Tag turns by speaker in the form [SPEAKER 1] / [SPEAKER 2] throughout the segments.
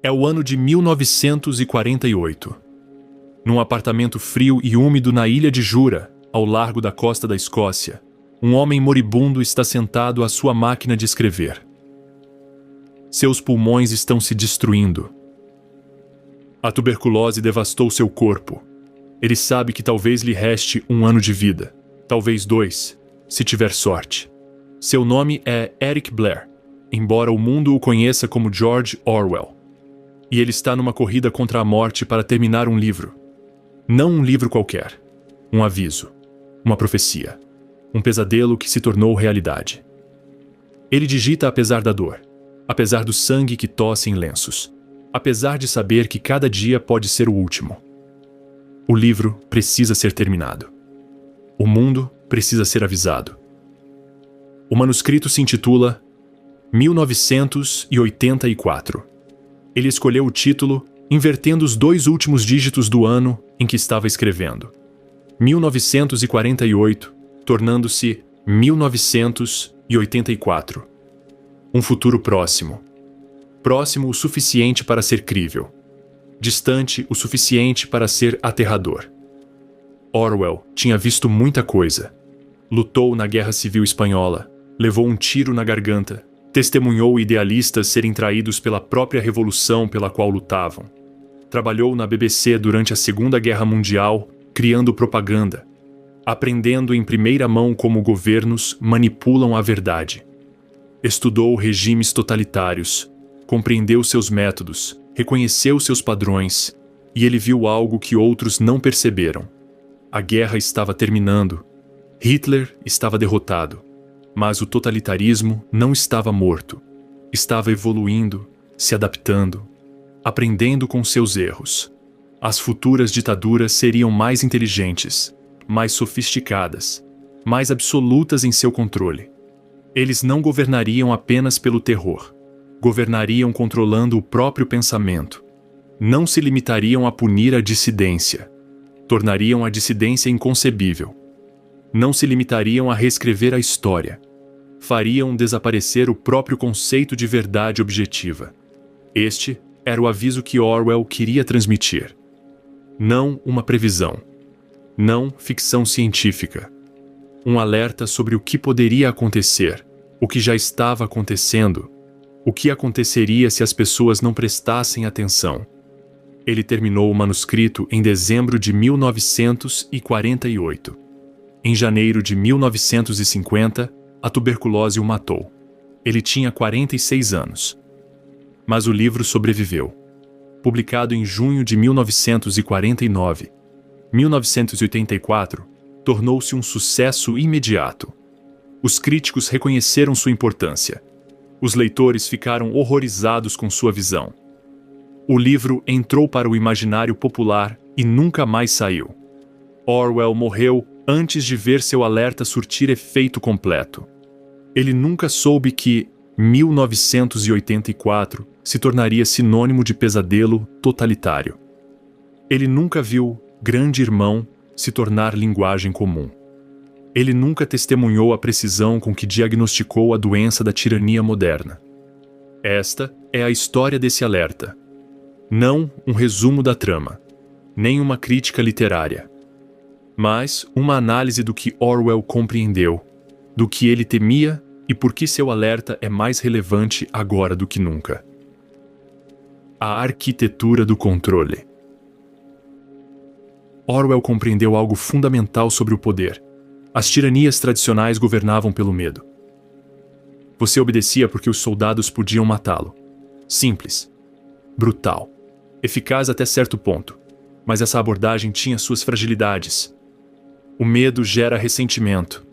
[SPEAKER 1] É o ano de 1948. Num apartamento frio e úmido na ilha de Jura, ao largo da costa da Escócia, um homem moribundo está sentado à sua máquina de escrever. Seus pulmões estão se destruindo. A tuberculose devastou seu corpo. Ele sabe que talvez lhe reste 1 ano de vida, talvez 2, se tiver sorte. Seu nome é Eric Blair, embora o mundo o conheça como George Orwell. E ele está numa corrida contra a morte para terminar um livro. Não um livro qualquer. Um aviso. Uma profecia. Um pesadelo que se tornou realidade. Ele digita apesar da dor. Apesar do sangue que tosse em lenços. Apesar de saber que cada dia pode ser o último. O livro precisa ser terminado. O mundo precisa ser avisado. O manuscrito se intitula 1984. Ele escolheu o título invertendo os 2 últimos dígitos do ano em que estava escrevendo. 1948, tornando-se 1984. Um futuro próximo. Próximo o suficiente para ser crível. Distante o suficiente para ser aterrador. Orwell tinha visto muita coisa. Lutou na Guerra Civil Espanhola, levou um tiro na garganta, testemunhou idealistas serem traídos pela própria revolução pela qual lutavam. Trabalhou na BBC durante a Segunda Guerra Mundial, criando propaganda, aprendendo em primeira mão como governos manipulam a verdade. Estudou regimes totalitários, compreendeu seus métodos, reconheceu seus padrões, e ele viu algo que outros não perceberam. A guerra estava terminando. Hitler estava derrotado. Mas o totalitarismo não estava morto. Estava evoluindo, se adaptando, aprendendo com seus erros. As futuras ditaduras seriam mais inteligentes, mais sofisticadas, mais absolutas em seu controle. Eles não governariam apenas pelo terror. Governariam controlando o próprio pensamento. Não se limitariam a punir a dissidência. Tornariam a dissidência inconcebível. Não se limitariam a reescrever a história. Fariam desaparecer o próprio conceito de verdade objetiva. Este era o aviso que Orwell queria transmitir. Não uma previsão. Não ficção científica. Um alerta sobre o que poderia acontecer, o que já estava acontecendo, o que aconteceria se as pessoas não prestassem atenção. Ele terminou o manuscrito em dezembro de 1948. Em janeiro de 1950, a tuberculose o matou. Ele tinha 46 anos. Mas o livro sobreviveu. Publicado em junho de 1949, 1984 tornou-se um sucesso imediato. Os críticos reconheceram sua importância. Os leitores ficaram horrorizados com sua visão. O livro entrou para o imaginário popular e nunca mais saiu. Orwell morreu antes de ver seu alerta surtir efeito completo. Ele nunca soube que 1984 se tornaria sinônimo de pesadelo totalitário. Ele nunca viu Grande Irmão se tornar linguagem comum. Ele nunca testemunhou a precisão com que diagnosticou a doença da tirania moderna. Esta é a história desse alerta. Não um resumo da trama, nem uma crítica literária, mas uma análise do que Orwell compreendeu, do que ele temia e por que seu alerta é mais relevante agora do que nunca. A arquitetura do controle. Orwell compreendeu algo fundamental sobre o poder. As tiranias tradicionais governavam pelo medo. Você obedecia porque os soldados podiam matá-lo. Simples. Brutal. Eficaz até certo ponto. Mas essa abordagem tinha suas fragilidades. O medo gera ressentimento.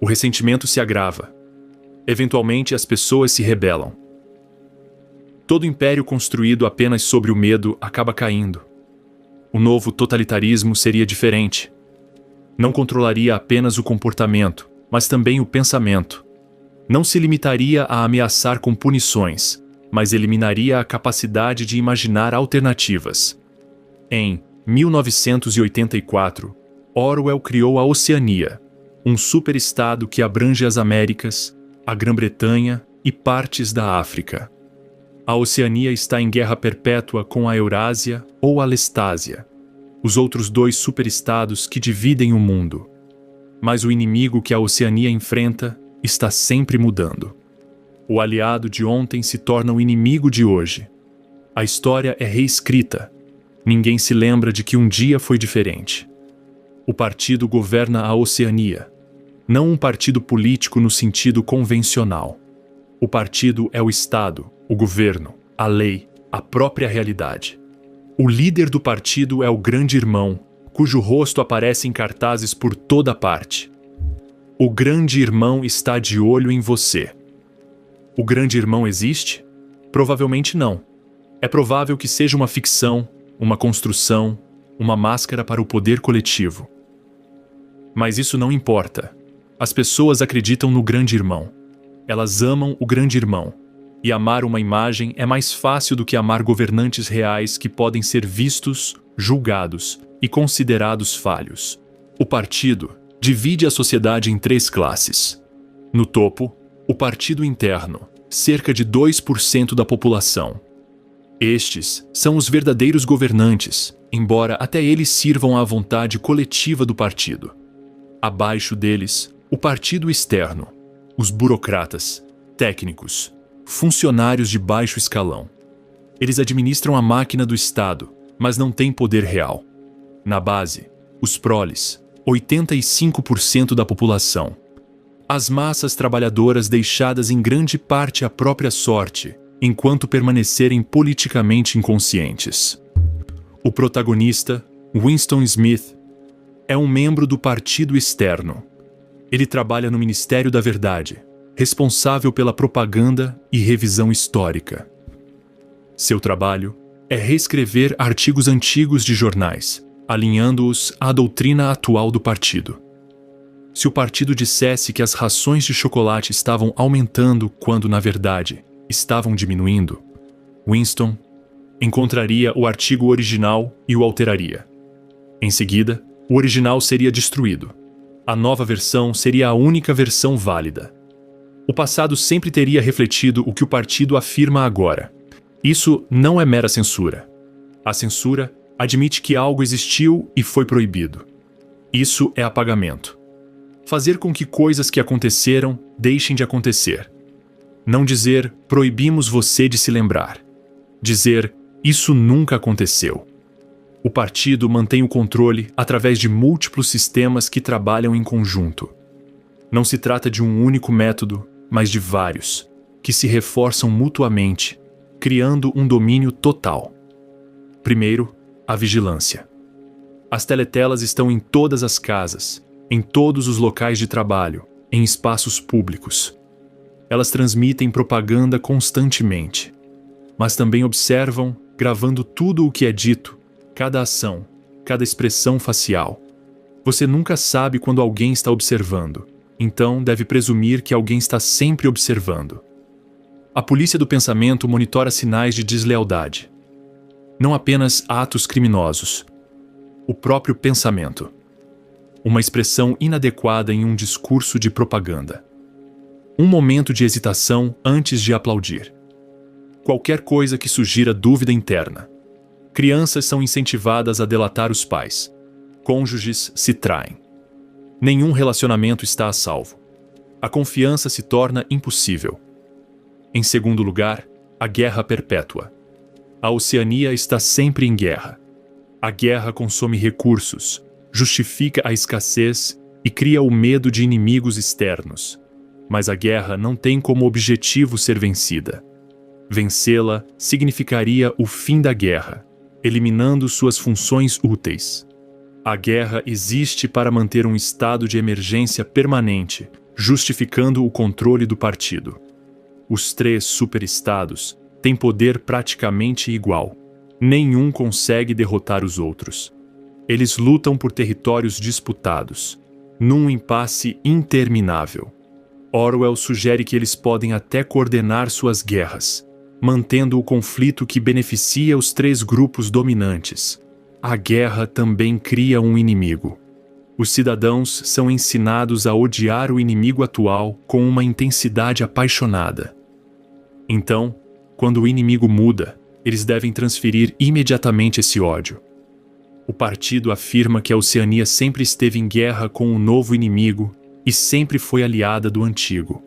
[SPEAKER 1] O ressentimento se agrava. Eventualmente as pessoas se rebelam. Todo império construído apenas sobre o medo acaba caindo. O novo totalitarismo seria diferente. Não controlaria apenas o comportamento, mas também o pensamento. Não se limitaria a ameaçar com punições, mas eliminaria a capacidade de imaginar alternativas. Em 1984, Orwell criou a Oceania, um superestado que abrange as Américas, a Grã-Bretanha e partes da África. A Oceania está em guerra perpétua com a Eurásia ou a Lestásia, os outros dois superestados que dividem o mundo. Mas o inimigo que a Oceania enfrenta está sempre mudando. O aliado de ontem se torna o inimigo de hoje. A história é reescrita. Ninguém se lembra de que um dia foi diferente. O partido governa a Oceania, não um partido político no sentido convencional. O partido é o Estado, o governo, a lei, a própria realidade. O líder do partido é o Grande Irmão, cujo rosto aparece em cartazes por toda parte. O Grande Irmão está de olho em você. O Grande Irmão existe? Provavelmente não. É provável que seja uma ficção, uma construção, uma máscara para o poder coletivo. Mas isso não importa. As pessoas acreditam no Grande Irmão. Elas amam o Grande Irmão. E amar uma imagem é mais fácil do que amar governantes reais que podem ser vistos, julgados e considerados falhos. O partido divide a sociedade em 3 classes. No topo, o partido interno, cerca de 2% da população. Estes são os verdadeiros governantes, embora até eles sirvam à vontade coletiva do partido. Abaixo deles, o partido externo, os burocratas, técnicos, funcionários de baixo escalão. Eles administram a máquina do Estado, mas não têm poder real. Na base, os proles, 85% da população. As massas trabalhadoras deixadas em grande parte à própria sorte, enquanto permanecerem politicamente inconscientes. O protagonista, Winston Smith, é um membro do partido externo. Ele trabalha no Ministério da Verdade, responsável pela propaganda e revisão histórica. Seu trabalho é reescrever artigos antigos de jornais, alinhando-os à doutrina atual do partido. Se o partido dissesse que as rações de chocolate estavam aumentando quando, na verdade, estavam diminuindo, Winston encontraria o artigo original e o alteraria. Em seguida, o original seria destruído. A nova versão seria a única versão válida. O passado sempre teria refletido o que o partido afirma agora. Isso não é mera censura. A censura admite que algo existiu e foi proibido. Isso é apagamento. Fazer com que coisas que aconteceram deixem de acontecer. Não dizer, proibimos você de se lembrar. Dizer, isso nunca aconteceu. O partido mantém o controle através de múltiplos sistemas que trabalham em conjunto. Não se trata de um único método, mas de vários, que se reforçam mutuamente, criando um domínio total. Primeiro, a vigilância. As teletelas estão em todas as casas, em todos os locais de trabalho, em espaços públicos. Elas transmitem propaganda constantemente, mas também observam, gravando tudo o que é dito, cada ação, cada expressão facial. Você nunca sabe quando alguém está observando, então deve presumir que alguém está sempre observando. A polícia do pensamento monitora sinais de deslealdade. Não apenas atos criminosos. O próprio pensamento. Uma expressão inadequada em um discurso de propaganda. Um momento de hesitação antes de aplaudir. Qualquer coisa que sugira dúvida interna. Crianças são incentivadas a delatar os pais. Cônjuges se traem. Nenhum relacionamento está a salvo. A confiança se torna impossível. Em segundo lugar, a guerra perpétua. A Oceania está sempre em guerra. A guerra consome recursos, justifica a escassez e cria o medo de inimigos externos. Mas a guerra não tem como objetivo ser vencida. Vencê-la significaria o fim da guerra, eliminando suas funções úteis. A guerra existe para manter um estado de emergência permanente, justificando o controle do partido. Os 3 superestados têm poder praticamente igual. Nenhum consegue derrotar os outros. Eles lutam por territórios disputados, num impasse interminável. Orwell sugere que eles podem até coordenar suas guerras, mantendo o conflito que beneficia os 3 grupos dominantes. A guerra também cria um inimigo. Os cidadãos são ensinados a odiar o inimigo atual com uma intensidade apaixonada. Então, Quando o inimigo muda, eles devem transferir imediatamente esse ódio. O partido afirma que a Oceania sempre esteve em guerra com um novo inimigo e sempre foi aliada do antigo.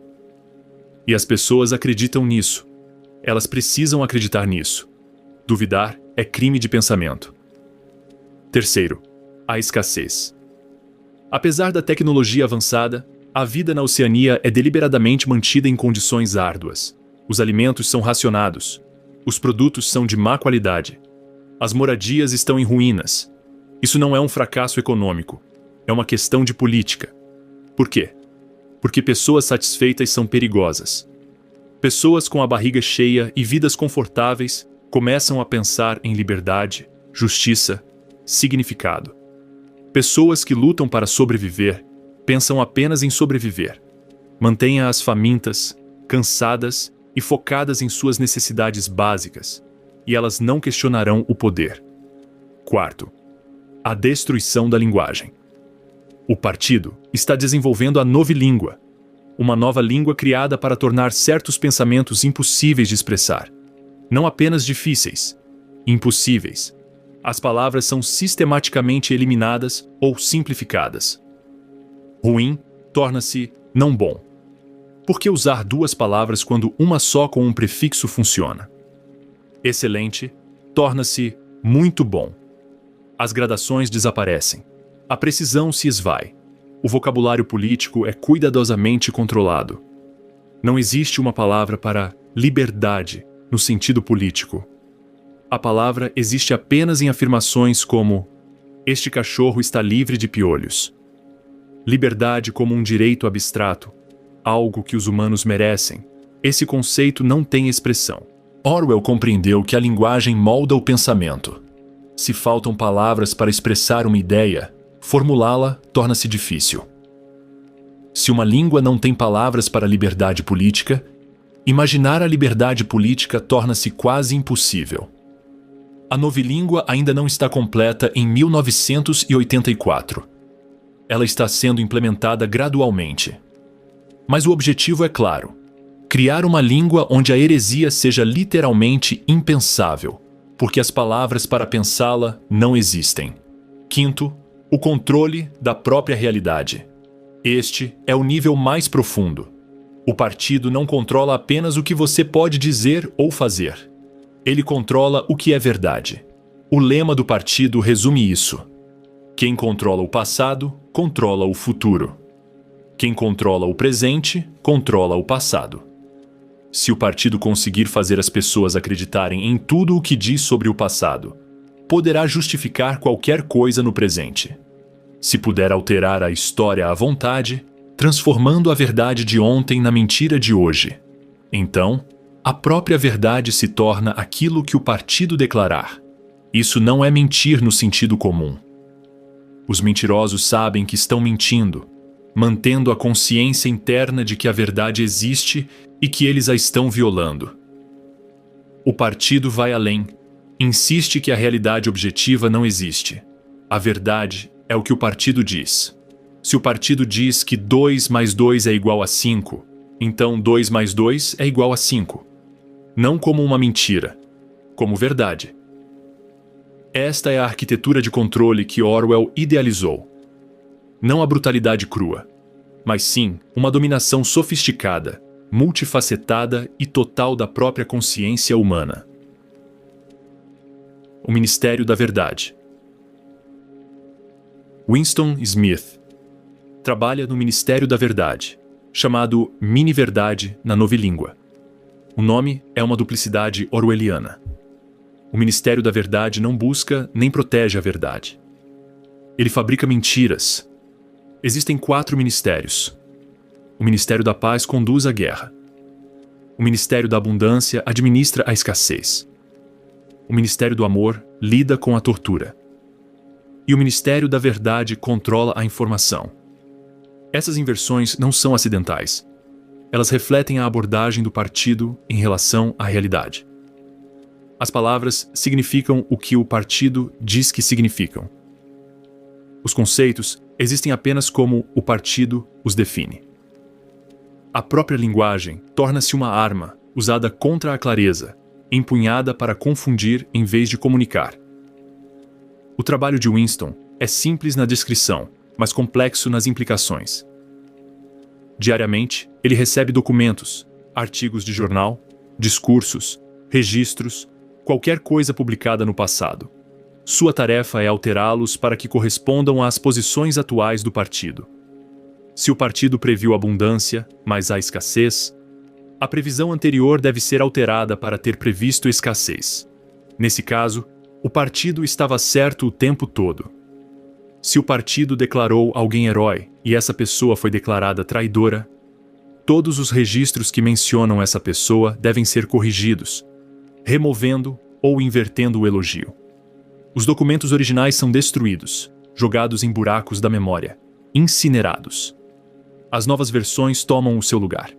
[SPEAKER 1] E as pessoas acreditam nisso. Elas precisam acreditar nisso. Duvidar é crime de pensamento. Terceiro, a escassez. Apesar da tecnologia avançada, a vida na Oceania é deliberadamente mantida em condições árduas. Os alimentos são racionados. Os produtos são de má qualidade. As moradias estão em ruínas. Isso não é um fracasso econômico. É uma questão de política. Por quê? Porque pessoas satisfeitas são perigosas. Pessoas com a barriga cheia e vidas confortáveis começam a pensar em liberdade, justiça, significado. Pessoas que lutam para sobreviver pensam apenas em sobreviver. Mantenha-as famintas, cansadas e focadas em suas necessidades básicas, e elas não questionarão o poder. Quarto, a destruição da linguagem. O partido está desenvolvendo a novilíngua, uma nova língua criada para tornar certos pensamentos impossíveis de expressar. Não apenas difíceis, impossíveis. As palavras são sistematicamente eliminadas ou simplificadas. Ruim torna-se não bom. Por que usar duas palavras quando uma só com um prefixo funciona? Excelente torna-se muito bom. As gradações desaparecem. A precisão se esvai. O vocabulário político é cuidadosamente controlado. Não existe uma palavra para liberdade no sentido político. A palavra existe apenas em afirmações como: este cachorro está livre de piolhos. Liberdade como um direito abstrato, algo que os humanos merecem. Esse conceito não tem expressão. Orwell compreendeu que a linguagem molda o pensamento. Se faltam palavras para expressar uma ideia, formulá-la torna-se difícil. Se uma língua não tem palavras para liberdade política, imaginar a liberdade política torna-se quase impossível. A novilíngua ainda não está completa em 1984. Ela está sendo implementada gradualmente. Mas o objetivo é claro: criar uma língua onde a heresia seja literalmente impensável, porque as palavras para pensá-la não existem. Quinto, o controle da própria realidade. Este é o nível mais profundo. O partido não controla apenas o que você pode dizer ou fazer. Ele controla o que é verdade. O lema do partido resume isso: quem controla o passado, controla o futuro. Quem controla o presente, controla o passado. Se o partido conseguir fazer as pessoas acreditarem em tudo o que diz sobre o passado, poderá justificar qualquer coisa no presente. Se puder alterar a história à vontade, transformando a verdade de ontem na mentira de hoje, então, a própria verdade se torna aquilo que o partido declarar. Isso não é mentir no sentido comum. Os mentirosos sabem que estão mentindo, mantendo a consciência interna de que a verdade existe e que eles a estão violando. O partido vai além. Insiste que a realidade objetiva não existe. A verdade é o que o partido diz. Se o partido diz que 2 mais 2 é igual a 5, então 2 mais 2 é igual a 5. Não como uma mentira, como verdade. Esta é a arquitetura de controle que Orwell idealizou. Não a brutalidade crua, mas sim uma dominação sofisticada, multifacetada e total da própria consciência humana. O Ministério da Verdade. Winston Smith trabalha no Ministério da Verdade, chamado Mini-Verdade na novilíngua. O nome é uma duplicidade orwelliana. O Ministério da Verdade não busca nem protege a verdade. Ele fabrica mentiras. Existem 4 ministérios. O Ministério da Paz conduz a guerra. O Ministério da Abundância administra a escassez. O Ministério do Amor lida com a tortura. E o Ministério da Verdade controla a informação. Essas inversões não são acidentais. Elas refletem a abordagem do partido em relação à realidade. As palavras significam o que o partido diz que significam. Os conceitos existem apenas como o partido os define. A própria linguagem torna-se uma arma usada contra a clareza, empunhada para confundir em vez de comunicar. O trabalho de Winston é simples na descrição, mas complexo nas implicações. Diariamente, ele recebe documentos, artigos de jornal, discursos, registros, qualquer coisa publicada no passado. Sua tarefa é alterá-los para que correspondam às posições atuais do partido. Se o partido previu abundância, mas há escassez, a previsão anterior deve ser alterada para ter previsto escassez. Nesse caso, o partido estava certo o tempo todo. Se o partido declarou alguém herói e essa pessoa foi declarada traidora, todos os registros que mencionam essa pessoa devem ser corrigidos, removendo ou invertendo o elogio. Os documentos originais são destruídos, jogados em buracos da memória, incinerados. As novas versões tomam o seu lugar.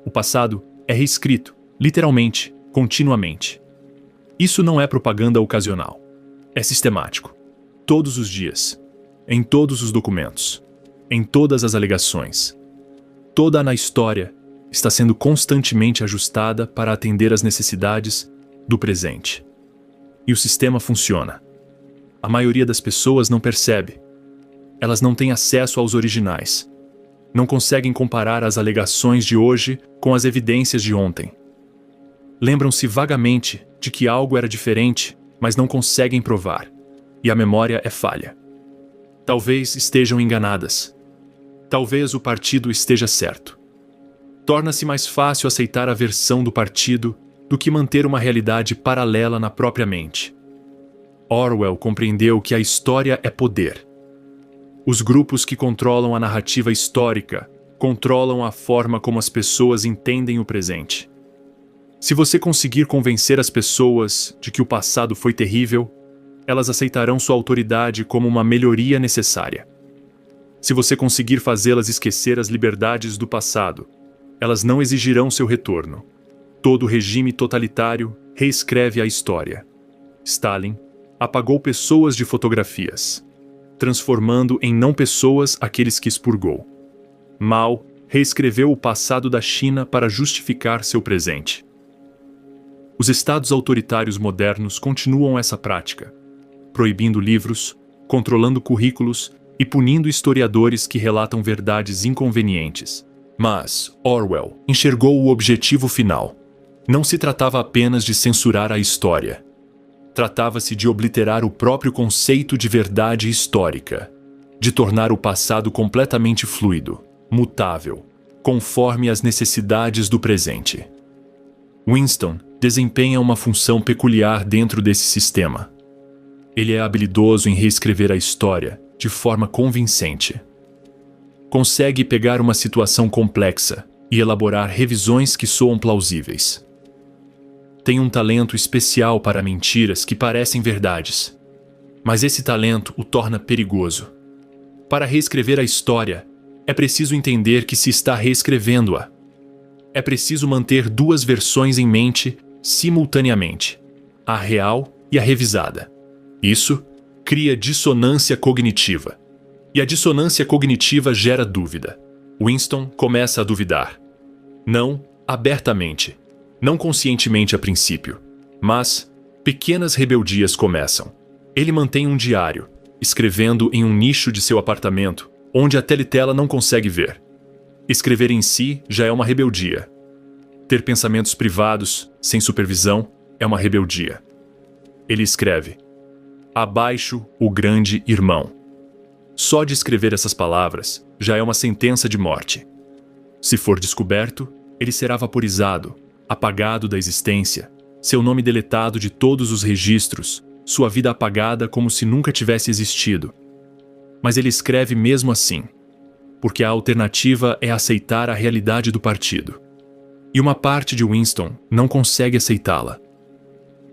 [SPEAKER 1] O passado é reescrito, literalmente, continuamente. Isso não é propaganda ocasional. É sistemático. Todos os dias. Em todos os documentos. Em todas as alegações. Toda a história está sendo constantemente ajustada para atender às necessidades do presente. E o sistema funciona. A maioria das pessoas não percebe. Elas não têm acesso aos originais. Não conseguem comparar as alegações de hoje com as evidências de ontem. Lembram-se vagamente de que algo era diferente, mas não conseguem provar. E a memória é falha. Talvez estejam enganadas. Talvez o partido esteja certo. Torna-se mais fácil aceitar a versão do partido do que manter uma realidade paralela na própria mente. Orwell compreendeu que a história é poder. Os grupos que controlam a narrativa histórica controlam a forma como as pessoas entendem o presente. Se você conseguir convencer as pessoas de que o passado foi terrível, elas aceitarão sua autoridade como uma melhoria necessária. Se você conseguir fazê-las esquecer as liberdades do passado, elas não exigirão seu retorno. Todo regime totalitário reescreve a história. Stalin apagou pessoas de fotografias, transformando em não pessoas aqueles que expurgou. Mao reescreveu o passado da China para justificar seu presente. Os estados autoritários modernos continuam essa prática, proibindo livros, controlando currículos e punindo historiadores que relatam verdades inconvenientes. Mas Orwell enxergou o objetivo final. Não se tratava apenas de censurar a história. Tratava-se de obliterar o próprio conceito de verdade histórica, de tornar o passado completamente fluido, mutável, conforme as necessidades do presente. Winston desempenha uma função peculiar dentro desse sistema. Ele é habilidoso em reescrever a história de forma convincente. Consegue pegar uma situação complexa e elaborar revisões que soam plausíveis. Tem um talento especial para mentiras que parecem verdades, mas esse talento o torna perigoso. Para reescrever a história, é preciso entender que se está reescrevendo-a. É preciso manter duas versões em mente simultaneamente, a real e a revisada. Isso cria dissonância cognitiva. E a dissonância cognitiva gera dúvida. Winston começa a duvidar. Não abertamente, não conscientemente a princípio, mas pequenas rebeldias começam. Ele mantém um diário, escrevendo em um nicho de seu apartamento, onde a teletela não consegue ver. Escrever em si já é uma rebeldia. Ter pensamentos privados, sem supervisão, é uma rebeldia. Ele escreve: abaixo o grande irmão. Só de escrever essas palavras já é uma sentença de morte. Se for descoberto, ele será vaporizado, apagado da existência, seu nome deletado de todos os registros, sua vida apagada como se nunca tivesse existido. Mas ele escreve mesmo assim, porque a alternativa é aceitar a realidade do partido. E uma parte de Winston não consegue aceitá-la.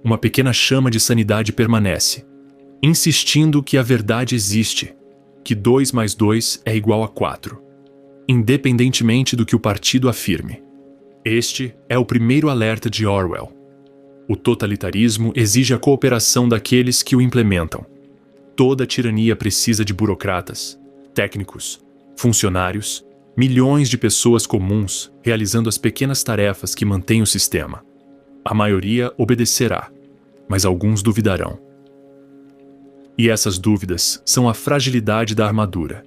[SPEAKER 1] Uma pequena chama de sanidade permanece, insistindo que a verdade existe, que 2 mais 2 é igual a 4, independentemente do que o partido afirme. Este é o primeiro alerta de Orwell. O totalitarismo exige a cooperação daqueles que o implementam. Toda tirania precisa de burocratas, técnicos, funcionários, Milhões de pessoas comuns realizando as pequenas tarefas que mantêm o sistema. A maioria obedecerá, mas alguns duvidarão. E essas dúvidas são a fragilidade da armadura.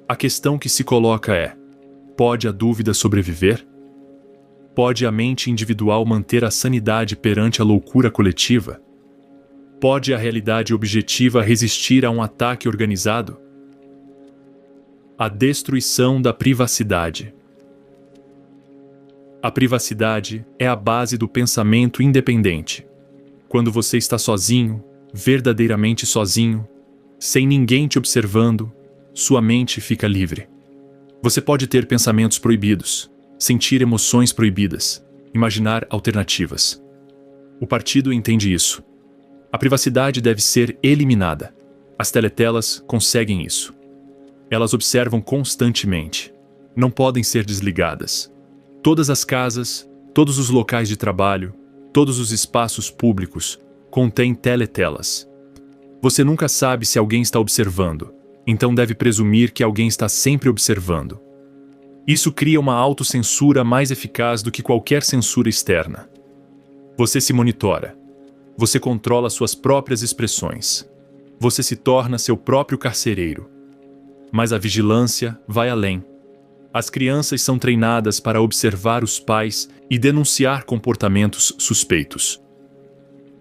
[SPEAKER 1] A questão que se coloca é: pode a dúvida sobreviver? Pode a mente individual manter a sanidade perante a loucura coletiva? Pode a realidade objetiva resistir a um ataque organizado? A destruição da privacidade. A privacidade é a base do pensamento independente. Quando você está sozinho, verdadeiramente sozinho, sem ninguém te observando, sua mente fica livre. Você pode ter pensamentos proibidos, sentir emoções proibidas, imaginar alternativas. O partido entende isso. A privacidade deve ser eliminada. As teletelas conseguem isso. Elas observam constantemente. Não podem ser desligadas. Todas as casas, todos os locais de trabalho, todos os espaços públicos contêm teletelas. Você nunca sabe se alguém está observando, então deve presumir que alguém está sempre observando. Isso cria uma autocensura mais eficaz do que qualquer censura externa. Você se monitora. Você controla suas próprias expressões. Você se torna seu próprio carcereiro. Mas a vigilância vai além. As crianças são treinadas para observar os pais e denunciar comportamentos suspeitos.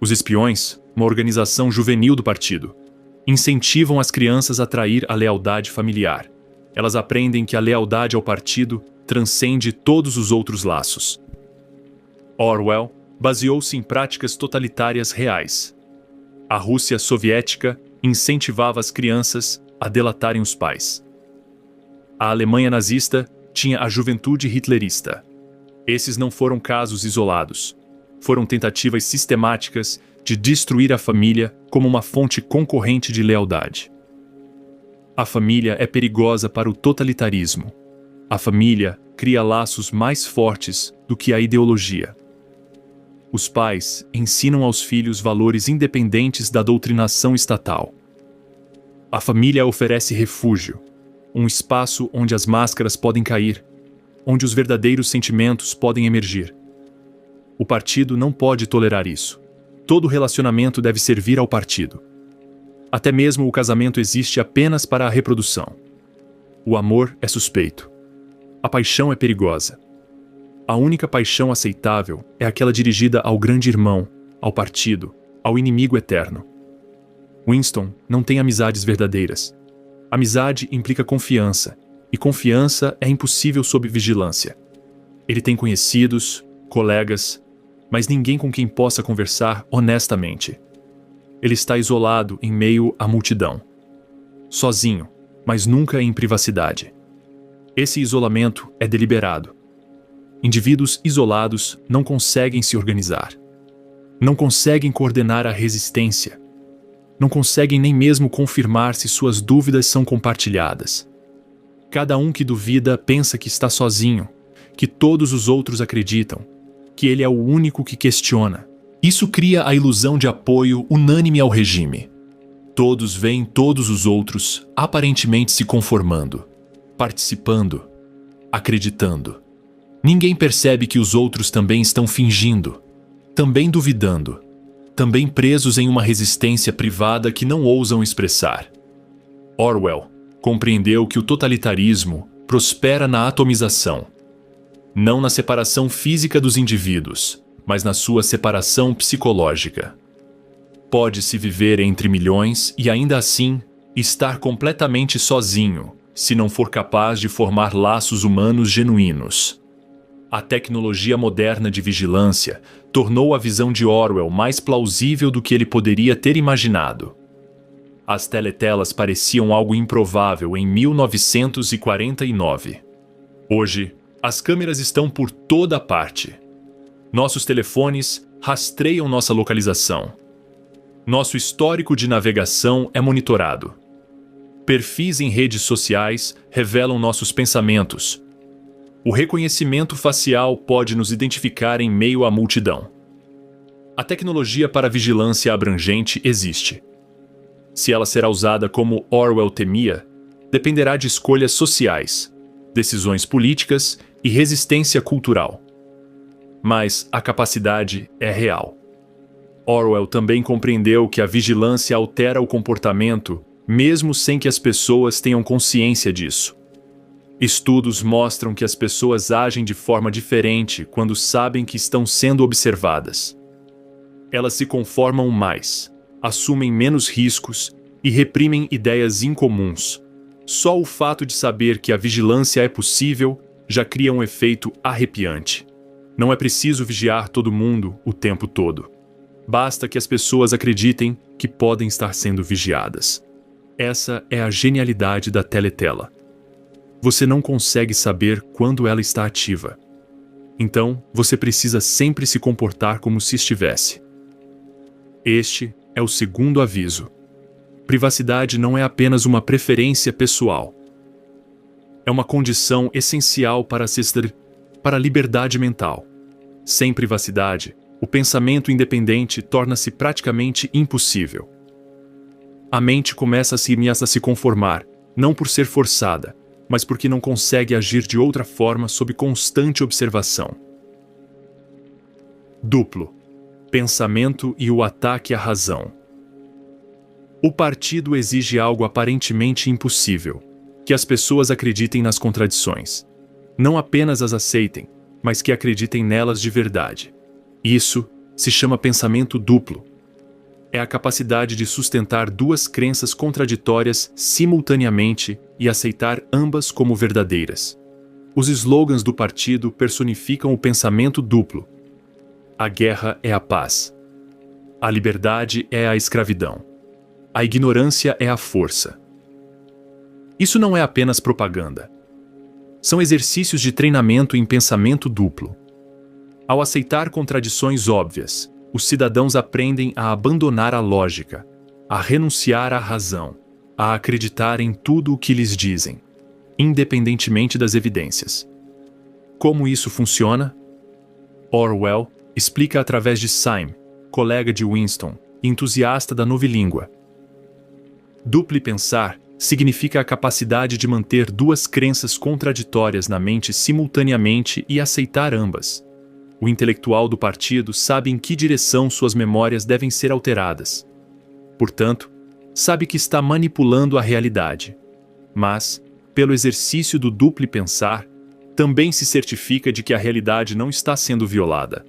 [SPEAKER 1] Os espiões, uma organização juvenil do partido, incentivam as crianças a trair a lealdade familiar. Elas aprendem que a lealdade ao partido transcende todos os outros laços. Orwell baseou-se em práticas totalitárias reais. A Rússia soviética incentivava as crianças a delatarem os pais. A Alemanha nazista tinha a juventude hitlerista. Esses não foram casos isolados. Foram tentativas sistemáticas de destruir a família como uma fonte concorrente de lealdade. A família é perigosa para o totalitarismo. A família cria laços mais fortes do que a ideologia. Os pais ensinam aos filhos valores independentes da doutrinação estatal. A família oferece refúgio, um espaço onde as máscaras podem cair, onde os verdadeiros sentimentos podem emergir. O partido não pode tolerar isso. Todo relacionamento deve servir ao partido. Até mesmo o casamento existe apenas para a reprodução. O amor é suspeito. A paixão é perigosa. A única paixão aceitável é aquela dirigida ao grande irmão, ao partido, ao inimigo eterno. Winston não tem amizades verdadeiras. Amizade implica confiança, e confiança é impossível sob vigilância. Ele tem conhecidos, colegas, mas ninguém com quem possa conversar honestamente. Ele está isolado em meio à multidão. Sozinho, mas nunca em privacidade. Esse isolamento é deliberado. Indivíduos isolados não conseguem se organizar. Não conseguem coordenar a resistência. Não conseguem nem mesmo confirmar se suas dúvidas são compartilhadas. Cada um que duvida pensa que está sozinho, que todos os outros acreditam, que ele é o único que questiona. Isso cria a ilusão de apoio unânime ao regime. Todos veem todos os outros aparentemente se conformando, participando, acreditando. Ninguém percebe que os outros também estão fingindo, também duvidando, também presos em uma resistência privada que não ousam expressar. Orwell compreendeu que o totalitarismo prospera na atomização, não na separação física dos indivíduos, mas na sua separação psicológica. Pode-se viver entre milhões e ainda assim estar completamente sozinho, se não for capaz de formar laços humanos genuínos. A tecnologia moderna de vigilância tornou a visão de Orwell mais plausível do que ele poderia ter imaginado. As teletelas pareciam algo improvável em 1949. Hoje, as câmeras estão por toda parte. Nossos telefones rastreiam nossa localização. Nosso histórico de navegação é monitorado. Perfis em redes sociais revelam nossos pensamentos. O reconhecimento facial pode nos identificar em meio à multidão. A tecnologia para vigilância abrangente existe. Se ela será usada como Orwell temia, dependerá de escolhas sociais. decisões políticas e resistência cultural. Mas a capacidade é real. Orwell também compreendeu que a vigilância altera o comportamento, mesmo sem que as pessoas tenham consciência disso. Estudos mostram que as pessoas agem de forma diferente quando sabem que estão sendo observadas. Elas se conformam mais, assumem menos riscos e reprimem ideias incomuns. Só o fato de saber que a vigilância é possível já cria um efeito arrepiante. Não é preciso vigiar todo mundo o tempo todo. Basta que as pessoas acreditem que podem estar sendo vigiadas. Essa é a genialidade da teletela. Você não consegue saber quando ela está ativa. Então, você precisa sempre se comportar como se estivesse. Este é o segundo aviso. Privacidade não é apenas uma preferência pessoal. É uma condição essencial para a liberdade mental. Sem privacidade, o pensamento independente torna-se praticamente impossível. A mente começa a se conformar, não por ser forçada, mas porque não consegue agir de outra forma sob constante observação. Duplo: pensamento e o ataque à razão. O partido exige algo aparentemente impossível: que as pessoas acreditem nas contradições. Não apenas as aceitem, mas que acreditem nelas de verdade. Isso se chama pensamento duplo. É a capacidade de sustentar duas crenças contraditórias simultaneamente e aceitar ambas como verdadeiras. Os slogans do partido personificam o pensamento duplo. A guerra é a paz. A liberdade é a escravidão. A ignorância é a força. Isso não é apenas propaganda. São exercícios de treinamento em pensamento duplo. Ao aceitar contradições óbvias, os cidadãos aprendem a abandonar a lógica, a renunciar à razão, a acreditar em tudo o que lhes dizem, independentemente das evidências. Como isso funciona? Orwell explica através de Syme, colega de Winston, entusiasta da novilíngua. Duplo pensar significa a capacidade de manter duas crenças contraditórias na mente simultaneamente e aceitar ambas. O intelectual do partido sabe em que direção suas memórias devem ser alteradas. Portanto, sabe que está manipulando a realidade. Mas, pelo exercício do duplo pensar, também se certifica de que a realidade não está sendo violada.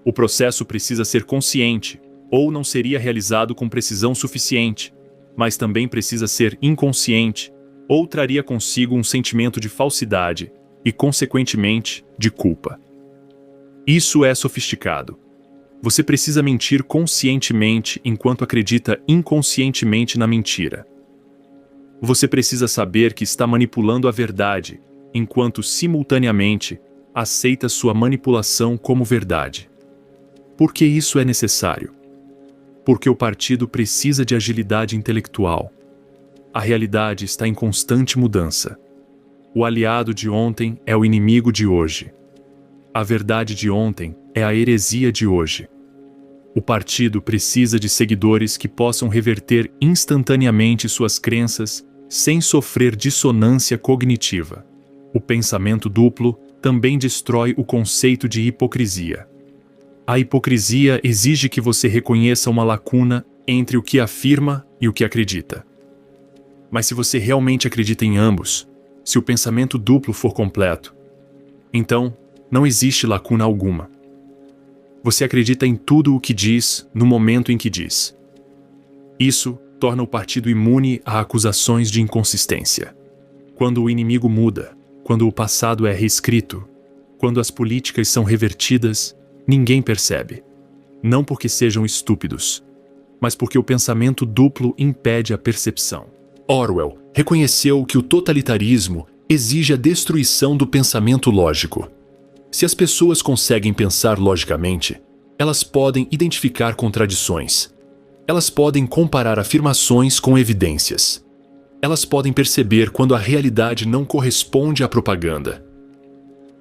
[SPEAKER 1] O processo precisa ser consciente, ou não seria realizado com precisão suficiente, mas também precisa ser inconsciente, ou traria consigo um sentimento de falsidade e, consequentemente, de culpa. Isso é sofisticado. Você precisa mentir conscientemente enquanto acredita inconscientemente na mentira. Você precisa saber que está manipulando a verdade, enquanto simultaneamente aceita sua manipulação como verdade. Por que isso é necessário? Porque o partido precisa de agilidade intelectual. A realidade está em constante mudança. O aliado de ontem é o inimigo de hoje. A verdade de ontem é a heresia de hoje. O partido precisa de seguidores que possam reverter instantaneamente suas crenças sem sofrer dissonância cognitiva. O pensamento duplo também destrói o conceito de hipocrisia. A hipocrisia exige que você reconheça uma lacuna entre o que afirma e o que acredita. Mas se você realmente acredita em ambos, se o pensamento duplo for completo, então não existe lacuna alguma. Você acredita em tudo o que diz no momento em que diz. Isso torna o partido imune a acusações de inconsistência. Quando o inimigo muda, quando o passado é reescrito, quando as políticas são revertidas, ninguém percebe. Não porque sejam estúpidos, mas porque o pensamento duplo impede a percepção. Orwell reconheceu que o totalitarismo exige a destruição do pensamento lógico. Se as pessoas conseguem pensar logicamente, elas podem identificar contradições. Elas podem comparar afirmações com evidências. Elas podem perceber quando a realidade não corresponde à propaganda.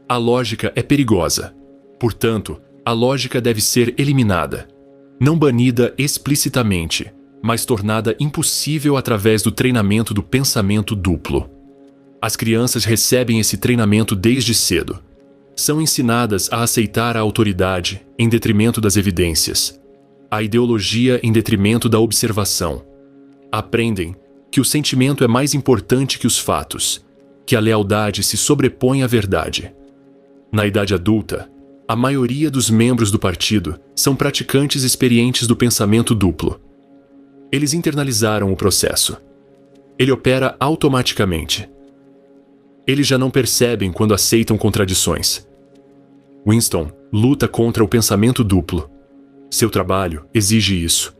[SPEAKER 1] A lógica é perigosa. Portanto, a lógica deve ser eliminada. Não banida explicitamente, mas tornada impossível através do treinamento do pensamento duplo. As crianças recebem esse treinamento desde cedo. São ensinadas a aceitar a autoridade em detrimento das evidências, a ideologia em detrimento da observação. Aprendem que o sentimento é mais importante que os fatos, que a lealdade se sobrepõe à verdade. Na idade adulta, a maioria dos membros do partido são praticantes experientes do pensamento duplo. Eles internalizaram o processo. Ele opera automaticamente. Eles já não percebem quando aceitam contradições. Winston luta contra o pensamento duplo. Seu trabalho exige isso.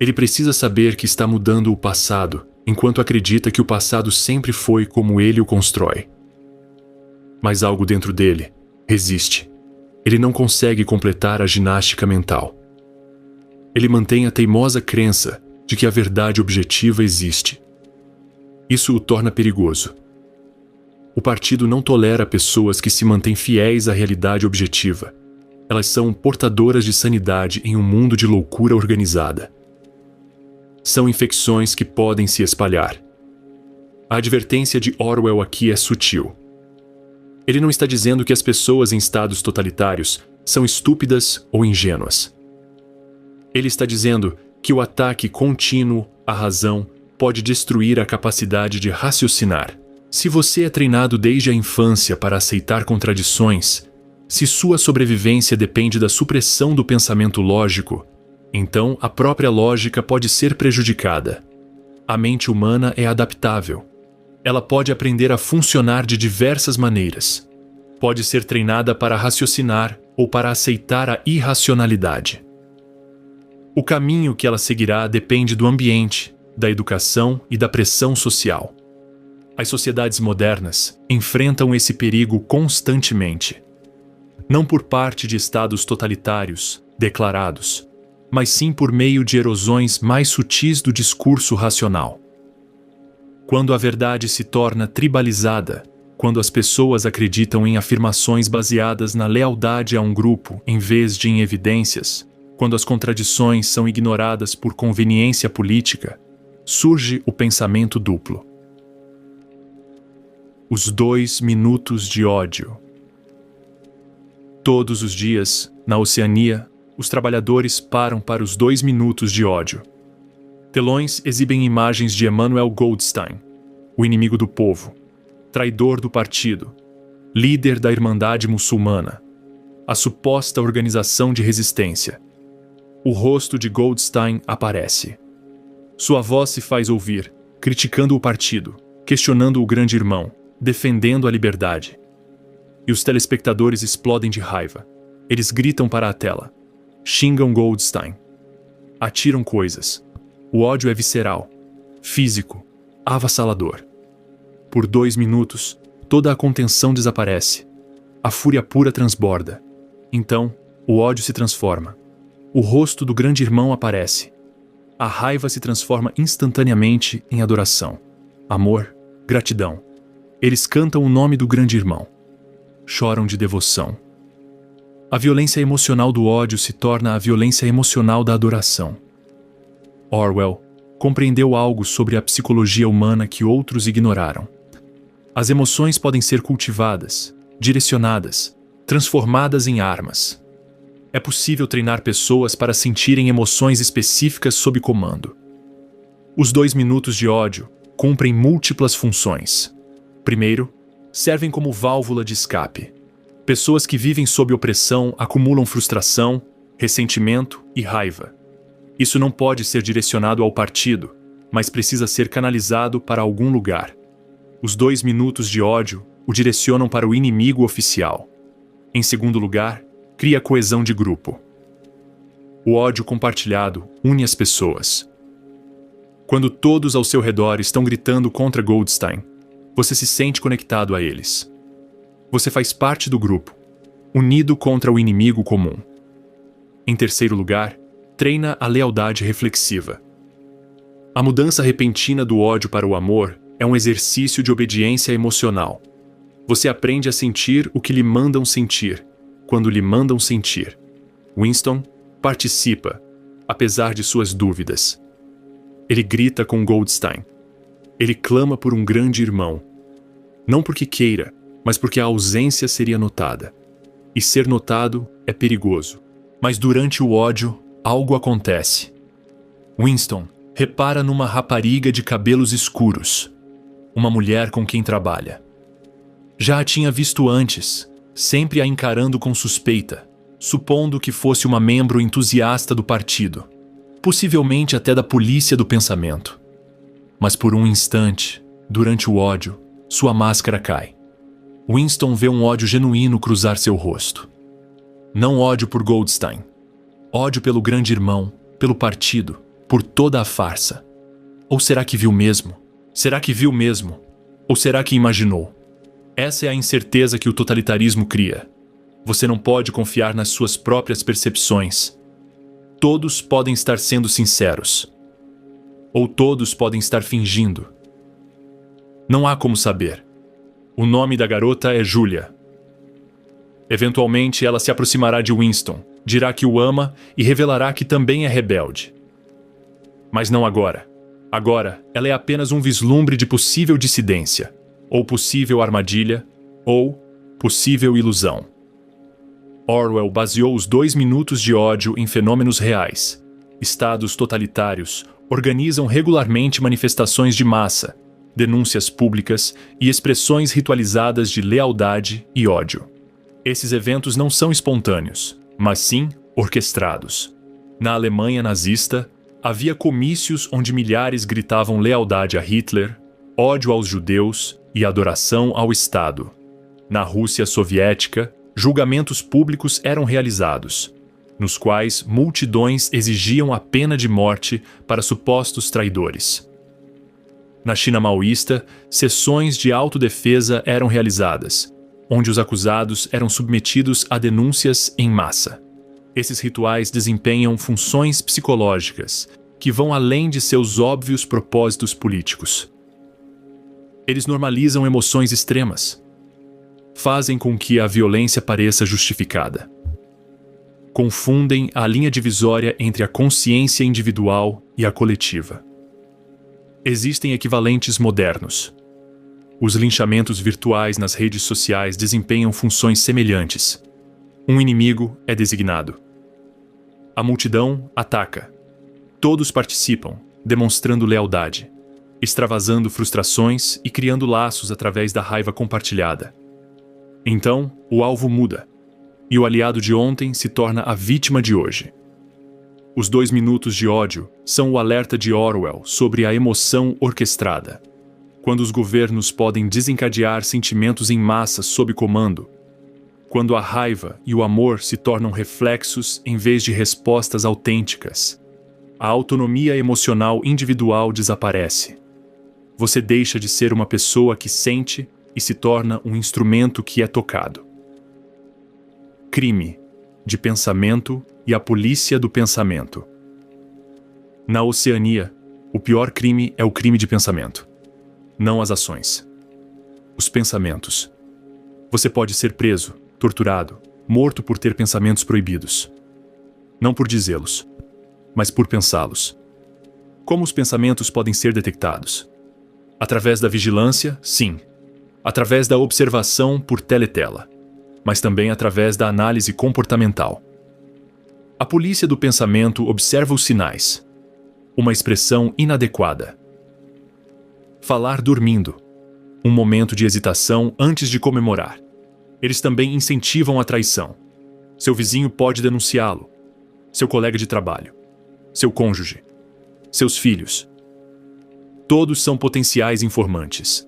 [SPEAKER 1] Ele precisa saber que está mudando o passado, enquanto acredita que o passado sempre foi como ele o constrói. Mas algo dentro dele resiste. Ele não consegue completar a ginástica mental. Ele mantém a teimosa crença de que a verdade objetiva existe. Isso o torna perigoso. O partido não tolera pessoas que se mantêm fiéis à realidade objetiva. Elas são portadoras de sanidade em um mundo de loucura organizada. São infecções que podem se espalhar. A advertência de Orwell aqui é sutil. Ele não está dizendo que as pessoas em estados totalitários são estúpidas ou ingênuas. Ele está dizendo que o ataque contínuo à razão pode destruir a capacidade de raciocinar. Se você é treinado desde a infância para aceitar contradições, se sua sobrevivência depende da supressão do pensamento lógico, então a própria lógica pode ser prejudicada. A mente humana é adaptável. Ela pode aprender a funcionar de diversas maneiras. Pode ser treinada para raciocinar ou para aceitar a irracionalidade. O caminho que ela seguirá depende do ambiente, da educação e da pressão social. As sociedades modernas enfrentam esse perigo constantemente. Não por parte de estados totalitários, declarados, mas sim por meio de erosões mais sutis do discurso racional. Quando a verdade se torna tribalizada, quando as pessoas acreditam em afirmações baseadas na lealdade a um grupo em vez de em evidências, quando as contradições são ignoradas por conveniência política, surge o pensamento duplo. Os 2 minutos de ódio. Todos os dias, na Oceania, os trabalhadores param para os 2 minutos de ódio. Telões exibem imagens de Emmanuel Goldstein, o inimigo do povo, traidor do partido, líder da Irmandade Muçulmana, a suposta organização de resistência. O rosto de Goldstein aparece. Sua voz se faz ouvir, criticando o partido, questionando o grande irmão, defendendo a liberdade. E os telespectadores explodem de raiva. Eles gritam para a tela. Xingam Goldstein. Atiram coisas. O ódio é visceral, físico, avassalador. Por 2 minutos, toda a contenção desaparece. A fúria pura transborda. Então, o ódio se transforma. O rosto do grande irmão aparece. A raiva se transforma instantaneamente em adoração, amor, gratidão. Eles cantam o nome do grande irmão. Choram de devoção. A violência emocional do ódio se torna a violência emocional da adoração. Orwell compreendeu algo sobre a psicologia humana que outros ignoraram. As emoções podem ser cultivadas, direcionadas, transformadas em armas. É possível treinar pessoas para sentirem emoções específicas sob comando. Os 2 minutos de ódio cumprem múltiplas funções. Primeiro, servem como válvula de escape. Pessoas que vivem sob opressão acumulam frustração, ressentimento e raiva. Isso não pode ser direcionado ao partido, mas precisa ser canalizado para algum lugar. Os 2 minutos de ódio o direcionam para o inimigo oficial. Em segundo lugar, cria coesão de grupo. O ódio compartilhado une as pessoas. Quando todos ao seu redor estão gritando contra Goldstein, você se sente conectado a eles. Você faz parte do grupo, unido contra o inimigo comum. Em terceiro lugar, treina a lealdade reflexiva. A mudança repentina do ódio para o amor é um exercício de obediência emocional. Você aprende a sentir o que lhe mandam sentir, quando lhe mandam sentir. Winston participa, apesar de suas dúvidas. Ele grita com Goldstein. Ele clama por um grande irmão. Não porque queira, mas porque a ausência seria notada. E ser notado é perigoso. Mas durante o ódio, algo acontece. Winston repara numa rapariga de cabelos escuros, uma mulher com quem trabalha. Já a tinha visto antes, sempre a encarando com suspeita, supondo que fosse uma membro entusiasta do partido, possivelmente até da polícia do pensamento. Mas por um instante, durante o ódio, sua máscara cai. Winston vê um ódio genuíno cruzar seu rosto. Não ódio por Goldstein. Ódio pelo grande irmão, pelo partido, por toda a farsa. Ou será que viu mesmo? Será que viu mesmo? Ou será que imaginou? Essa é a incerteza que o totalitarismo cria. Você não pode confiar nas suas próprias percepções. Todos podem estar sendo sinceros. Ou todos podem estar fingindo. Não há como saber. O nome da garota é Julia. Eventualmente, ela se aproximará de Winston, dirá que o ama e revelará que também é rebelde. Mas não agora. Agora, ela é apenas um vislumbre de possível dissidência, ou possível armadilha, ou possível ilusão. Orwell baseou os 2 minutos de ódio em fenômenos reais. Estados totalitários organizam regularmente manifestações de massa, denúncias públicas e expressões ritualizadas de lealdade e ódio. Esses eventos não são espontâneos, mas sim orquestrados. Na Alemanha nazista, havia comícios onde milhares gritavam lealdade a Hitler, ódio aos judeus e adoração ao Estado. Na Rússia soviética, julgamentos públicos eram realizados, nos quais multidões exigiam a pena de morte para supostos traidores. Na China maoísta, sessões de autodefesa eram realizadas, onde os acusados eram submetidos a denúncias em massa. Esses rituais desempenham funções psicológicas que vão além de seus óbvios propósitos políticos. Eles normalizam emoções extremas. Fazem com que a violência pareça justificada. Confundem a linha divisória entre a consciência individual e a coletiva. Existem equivalentes modernos. Os linchamentos virtuais nas redes sociais desempenham funções semelhantes. Um inimigo é designado. A multidão ataca. Todos participam, demonstrando lealdade, extravasando frustrações e criando laços através da raiva compartilhada. Então, o alvo muda, e o aliado de ontem se torna a vítima de hoje. Os 2 minutos de ódio são o alerta de Orwell sobre a emoção orquestrada. Quando os governos podem desencadear sentimentos em massa sob comando, quando a raiva e o amor se tornam reflexos em vez de respostas autênticas, a autonomia emocional individual desaparece. Você deixa de ser uma pessoa que sente e se torna um instrumento que é tocado. Crime, de pensamento e a polícia do pensamento. Na Oceania, o pior crime é o crime de pensamento. Não as ações. Os pensamentos. Você pode ser preso, torturado, morto por ter pensamentos proibidos. Não por dizê-los, mas por pensá-los. Como os pensamentos podem ser detectados? Através da vigilância, sim. Através da observação por teletela, mas também através da análise comportamental. A polícia do pensamento observa os sinais. Uma expressão inadequada. Falar dormindo. Um momento de hesitação antes de comemorar. Eles também incentivam a traição. Seu vizinho pode denunciá-lo. Seu colega de trabalho. Seu cônjuge. Seus filhos. Todos são potenciais informantes.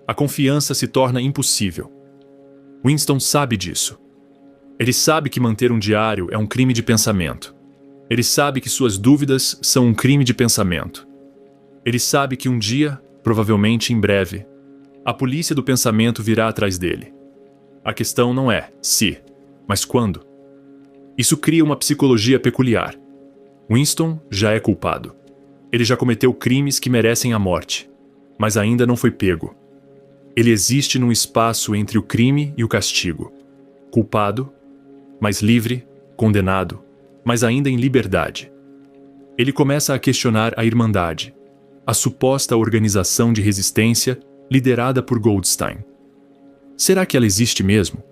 [SPEAKER 1] A confiança se torna impossível. Winston sabe disso. Ele sabe que manter um diário é um crime de pensamento. Ele sabe que suas dúvidas são um crime de pensamento. Ele sabe que um dia, provavelmente em breve, a polícia do pensamento virá atrás dele. A questão não é se, mas quando. Isso cria uma psicologia peculiar. Winston já é culpado. Ele já cometeu crimes que merecem a morte, mas ainda não foi pego. Ele existe num espaço entre o crime e o castigo. Culpado, mas livre, condenado, mas ainda em liberdade. Ele começa a questionar a Irmandade, a suposta organização de resistência liderada por Goldstein. Será que ela existe mesmo?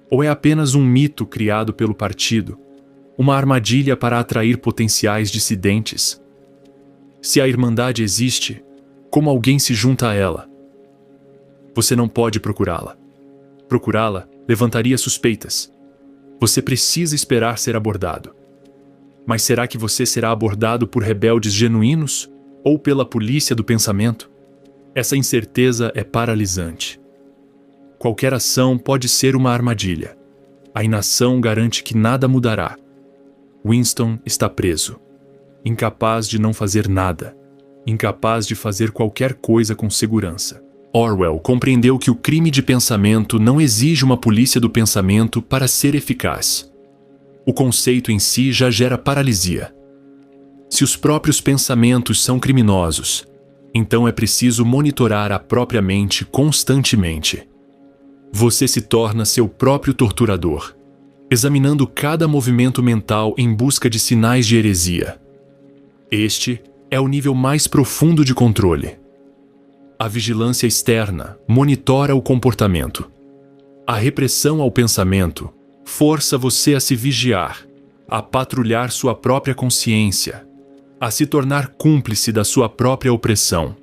[SPEAKER 1] Ou é apenas um mito criado pelo partido? Uma armadilha para atrair potenciais dissidentes? Se a Irmandade existe, como alguém se junta a ela? Você não pode procurá-la. Procurá-la levantaria suspeitas. Você precisa esperar ser abordado. Mas será que você será abordado por rebeldes genuínos ou pela polícia do pensamento? Essa incerteza é paralisante. Qualquer ação pode ser uma armadilha. A inação garante que nada mudará. Winston está preso, incapaz de não fazer nada, incapaz de fazer qualquer coisa com segurança. Orwell compreendeu que o crime de pensamento não exige uma polícia do pensamento para ser eficaz. O conceito em si já gera paralisia. Se os próprios pensamentos são criminosos, então é preciso monitorar a própria mente constantemente. Você se torna seu próprio torturador, examinando cada movimento mental em busca de sinais de heresia. Este é o nível mais profundo de controle. A vigilância externa monitora o comportamento. A repressão ao pensamento força você a se vigiar, a patrulhar sua própria consciência, a se tornar cúmplice da sua própria opressão.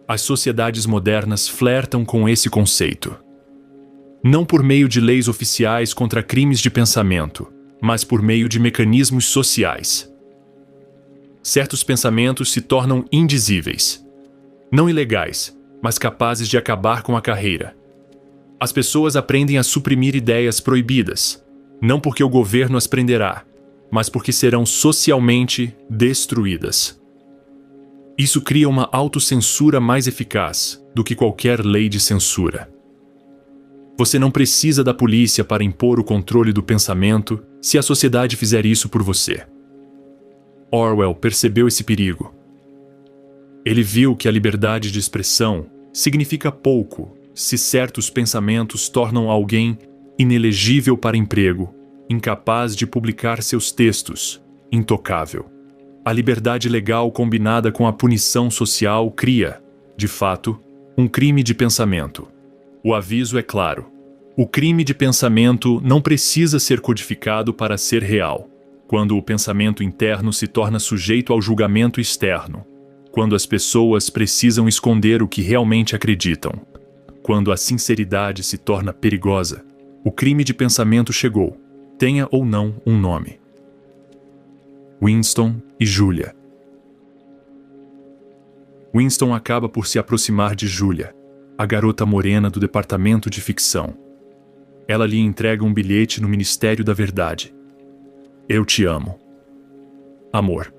[SPEAKER 1] As sociedades modernas flertam com esse conceito. Não por meio de leis oficiais contra crimes de pensamento, mas por meio de mecanismos sociais. Certos pensamentos se tornam indizíveis. Não ilegais, mas capazes de acabar com a carreira. As pessoas aprendem a suprimir ideias proibidas, não porque o governo as prenderá, mas porque serão socialmente destruídas. Isso cria uma autocensura mais eficaz do que qualquer lei de censura. Você não precisa da polícia para impor o controle do pensamento se a sociedade fizer isso por você. Orwell percebeu esse perigo. Ele viu que a liberdade de expressão significa pouco se certos pensamentos tornam alguém inelegível para emprego, incapaz de publicar seus textos, intocável. A liberdade legal combinada com a punição social cria, de fato, um crime de pensamento. O aviso é claro. O crime de pensamento não precisa ser codificado para ser real. Quando o pensamento interno se torna sujeito ao julgamento externo. Quando as pessoas precisam esconder o que realmente acreditam. Quando a sinceridade se torna perigosa. O crime de pensamento chegou, tenha ou não um nome. Winston e Julia. Winston acaba por se aproximar de Julia, a garota morena do departamento de ficção. Ela lhe entrega um bilhete no Ministério da Verdade. Eu te amo. Amor.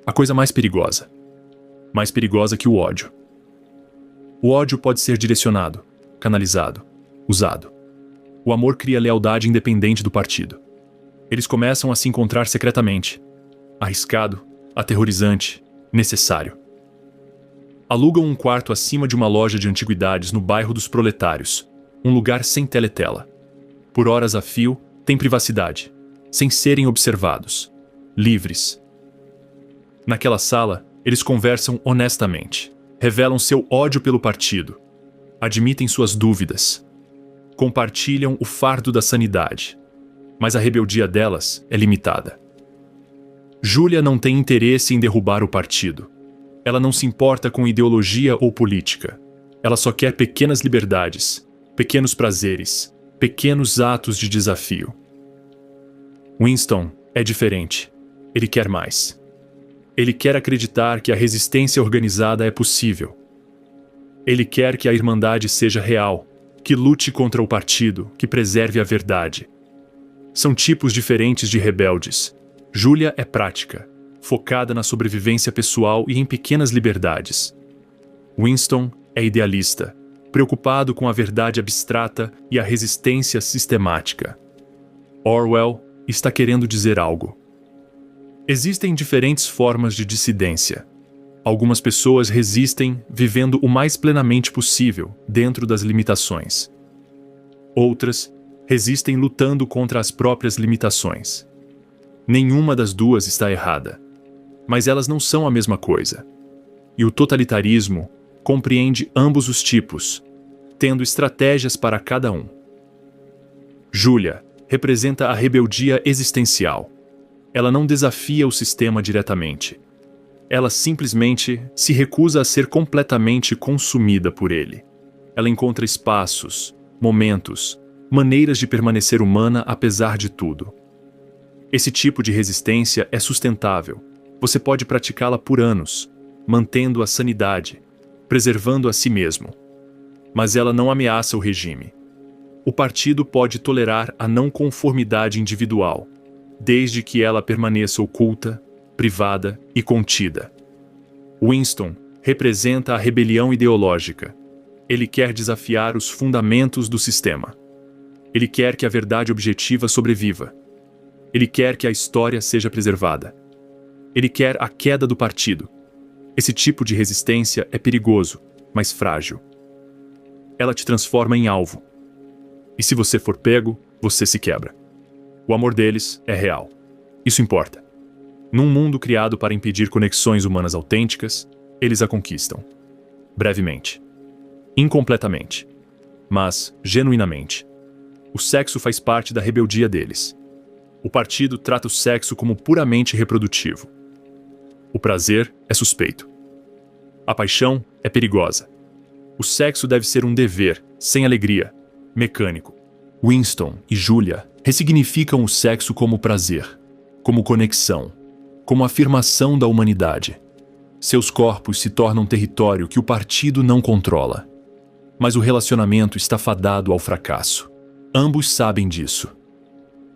[SPEAKER 1] A coisa mais perigosa. Mais perigosa que o ódio. O ódio pode ser direcionado, canalizado, usado. O amor cria lealdade independente do partido. Eles começam a se encontrar secretamente. Arriscado, aterrorizante, necessário. Alugam um quarto acima de uma loja de antiguidades no bairro dos Proletários, um lugar sem teletela. Por horas a fio, tem privacidade, sem serem observados, livres. Naquela sala, eles conversam honestamente, revelam seu ódio pelo partido, admitem suas dúvidas, compartilham o fardo da sanidade, mas a rebeldia delas é limitada. Julia não tem interesse em derrubar o partido. Ela não se importa com ideologia ou política. Ela só quer pequenas liberdades, pequenos prazeres, pequenos atos de desafio. Winston é diferente. Ele quer mais. Ele quer acreditar que a resistência organizada é possível. Ele quer que a Irmandade seja real, que lute contra o partido, que preserve a verdade. São tipos diferentes de rebeldes. Julia é prática, focada na sobrevivência pessoal e em pequenas liberdades. Winston é idealista, preocupado com a verdade abstrata e a resistência sistemática. Orwell está querendo dizer algo. Existem diferentes formas de dissidência. Algumas pessoas resistem vivendo o mais plenamente possível dentro das limitações. Outras resistem lutando contra as próprias limitações. Nenhuma das duas está errada, mas elas não são a mesma coisa. E o totalitarismo compreende ambos os tipos, tendo estratégias para cada um. Júlia representa a rebeldia existencial. Ela não desafia o sistema diretamente. Ela simplesmente se recusa a ser completamente consumida por ele. Ela encontra espaços, momentos, maneiras de permanecer humana apesar de tudo. Esse tipo de resistência é sustentável. Você pode praticá-la por anos, mantendo a sanidade, preservando a si mesmo. Mas ela não ameaça o regime. O partido pode tolerar a não conformidade individual, desde que ela permaneça oculta, privada e contida. Winston representa a rebelião ideológica. Ele quer desafiar os fundamentos do sistema. Ele quer que a verdade objetiva sobreviva. Ele quer que a história seja preservada. Ele quer a queda do partido. Esse tipo de resistência é perigoso, mas frágil. Ela te transforma em alvo. E se você for pego, você se quebra. O amor deles é real. Isso importa. Num mundo criado para impedir conexões humanas autênticas, eles a conquistam. Brevemente. Incompletamente. Mas, genuinamente. O sexo faz parte da rebeldia deles. O partido trata o sexo como puramente reprodutivo. O prazer é suspeito. A paixão é perigosa. O sexo deve ser um dever, sem alegria, mecânico. Winston e Julia ressignificam o sexo como prazer, como conexão, como afirmação da humanidade. Seus corpos se tornam território que o partido não controla. Mas o relacionamento está fadado ao fracasso. Ambos sabem disso.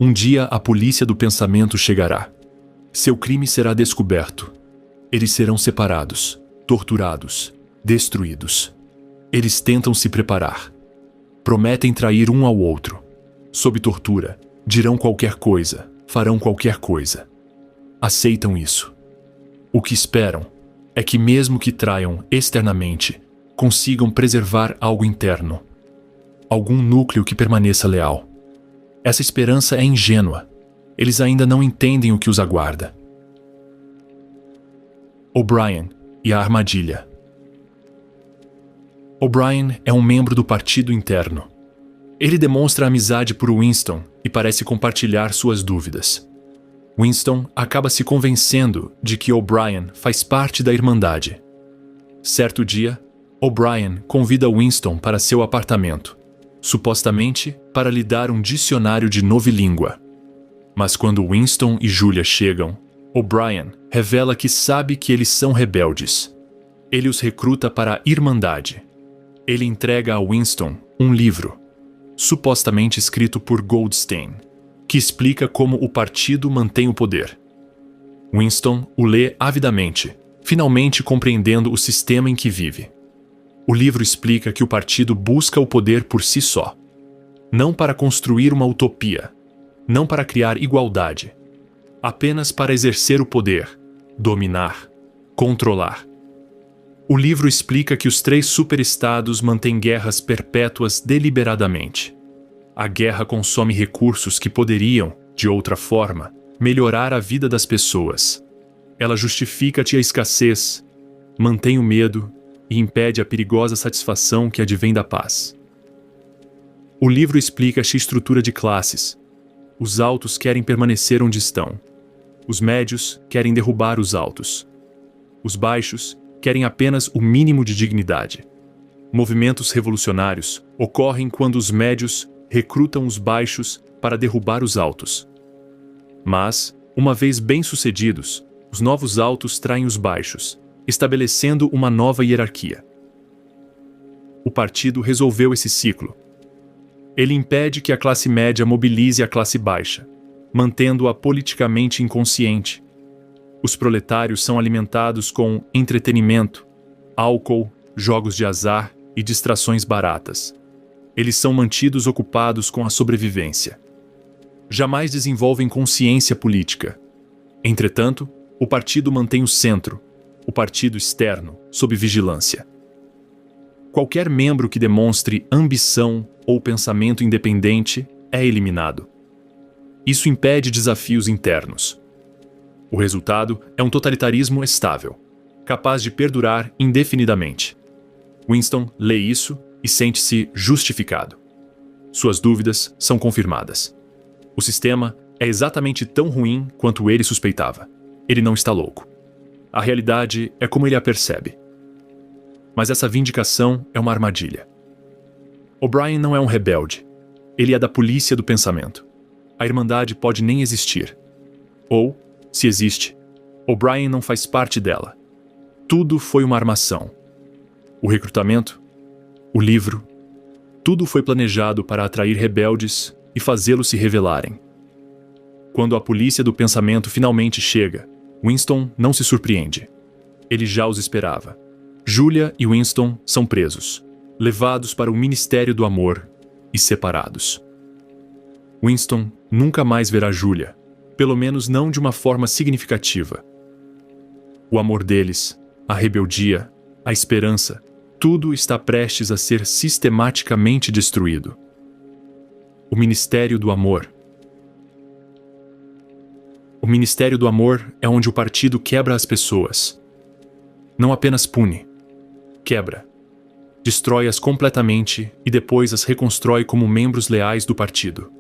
[SPEAKER 1] Um dia a polícia do pensamento chegará. Seu crime será descoberto. Eles serão separados, torturados, destruídos. Eles tentam se preparar. Prometem trair um ao outro. Sob tortura, dirão qualquer coisa, farão qualquer coisa. Aceitam isso. O que esperam é que, mesmo que traiam externamente, consigam preservar algo interno. Algum núcleo que permaneça leal. Essa esperança é ingênua. Eles ainda não entendem o que os aguarda. O'Brien e a armadilha. O'Brien é um membro do partido interno. Ele demonstra amizade por Winston e parece compartilhar suas dúvidas. Winston acaba se convencendo de que O'Brien faz parte da Irmandade. Certo dia, O'Brien convida Winston para seu apartamento, supostamente para lhe dar um dicionário de novilíngua. Mas quando Winston e Julia chegam, O'Brien revela que sabe que eles são rebeldes. Ele os recruta para a Irmandade. Ele entrega a Winston um livro, supostamente escrito por Goldstein, que explica como o partido mantém o poder. Winston o lê avidamente, finalmente compreendendo o sistema em que vive. O livro explica que o partido busca o poder por si só, não para construir uma utopia, não para criar igualdade, apenas para exercer o poder, dominar, controlar. O livro explica que os 3 superestados mantêm guerras perpétuas deliberadamente. A guerra consome recursos que poderiam, de outra forma, melhorar a vida das pessoas. Ela justifica-te a escassez, mantém o medo e impede a perigosa satisfação que advém da paz. O livro explica-te a estrutura de classes. Os altos querem permanecer onde estão. Os médios querem derrubar os altos. Os baixos querem apenas o mínimo de dignidade. Movimentos revolucionários ocorrem quando os médios recrutam os baixos para derrubar os altos. Mas, uma vez bem-sucedidos, os novos altos traem os baixos, estabelecendo uma nova hierarquia. O partido resolveu esse ciclo. Ele impede que a classe média mobilize a classe baixa, mantendo-a politicamente inconsciente. Os proletários são alimentados com entretenimento, álcool, jogos de azar e distrações baratas. Eles são mantidos ocupados com a sobrevivência. Jamais desenvolvem consciência política. Entretanto, o partido mantém o centro, o partido externo, sob vigilância. Qualquer membro que demonstre ambição ou pensamento independente é eliminado. Isso impede desafios internos. O resultado é um totalitarismo estável, capaz de perdurar indefinidamente. Winston lê isso e sente-se justificado. Suas dúvidas são confirmadas. O sistema é exatamente tão ruim quanto ele suspeitava. Ele não está louco. A realidade é como ele a percebe. Mas essa vindicação é uma armadilha. O'Brien não é um rebelde. Ele é da polícia do pensamento. A Irmandade pode nem existir. Ou, se existe, O'Brien não faz parte dela. Tudo foi uma armação. O recrutamento, o livro, tudo foi planejado para atrair rebeldes e fazê-los se rebelarem. Quando a polícia do pensamento finalmente chega, Winston não se surpreende. Ele já os esperava. Julia e Winston são presos, levados para o Ministério do Amor e separados. Winston nunca mais verá Julia, pelo menos não de uma forma significativa. O amor deles, a rebeldia, a esperança, tudo está prestes a ser sistematicamente destruído. O Ministério do Amor. O Ministério do Amor é onde o partido quebra as pessoas. Não apenas pune, quebra. Destrói-as completamente e depois as reconstrói como membros leais do partido.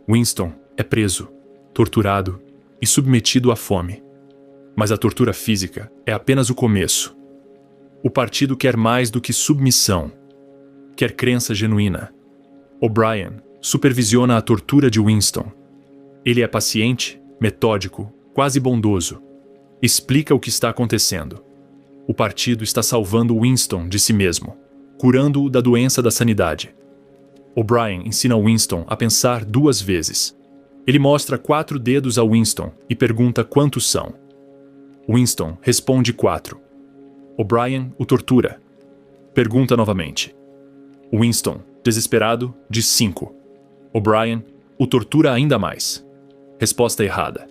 [SPEAKER 1] Winston é preso, torturado e submetido à fome. Mas a tortura física é apenas o começo. O partido quer mais do que submissão. Quer crença genuína. O'Brien supervisiona a tortura de Winston. Ele é paciente, metódico, quase bondoso. Explica o que está acontecendo. O partido está salvando Winston de si mesmo, curando-o da doença da sanidade. O'Brien ensina Winston a pensar 2 vezes. Ele mostra 4 dedos a Winston e pergunta quantos são. Winston responde 4. O'Brien o tortura. Pergunta novamente. Winston, desesperado, diz 5. O'Brien o tortura ainda mais. Resposta errada.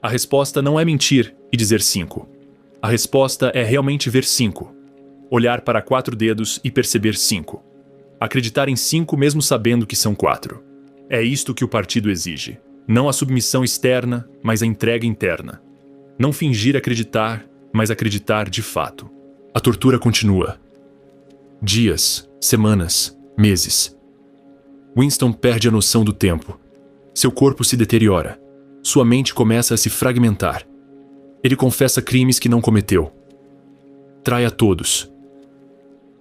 [SPEAKER 1] A resposta não é mentir e dizer 5. A resposta é realmente ver 5. Olhar para 4 dedos e perceber 5. Acreditar em 5 mesmo sabendo que são 4. É isto que o partido exige. Não a submissão externa, mas a entrega interna. Não fingir acreditar, mas acreditar de fato. A tortura continua. Dias, semanas, meses. Winston perde a noção do tempo. Seu corpo se deteriora. Sua mente começa a se fragmentar. Ele confessa crimes que não cometeu. Trai a todos.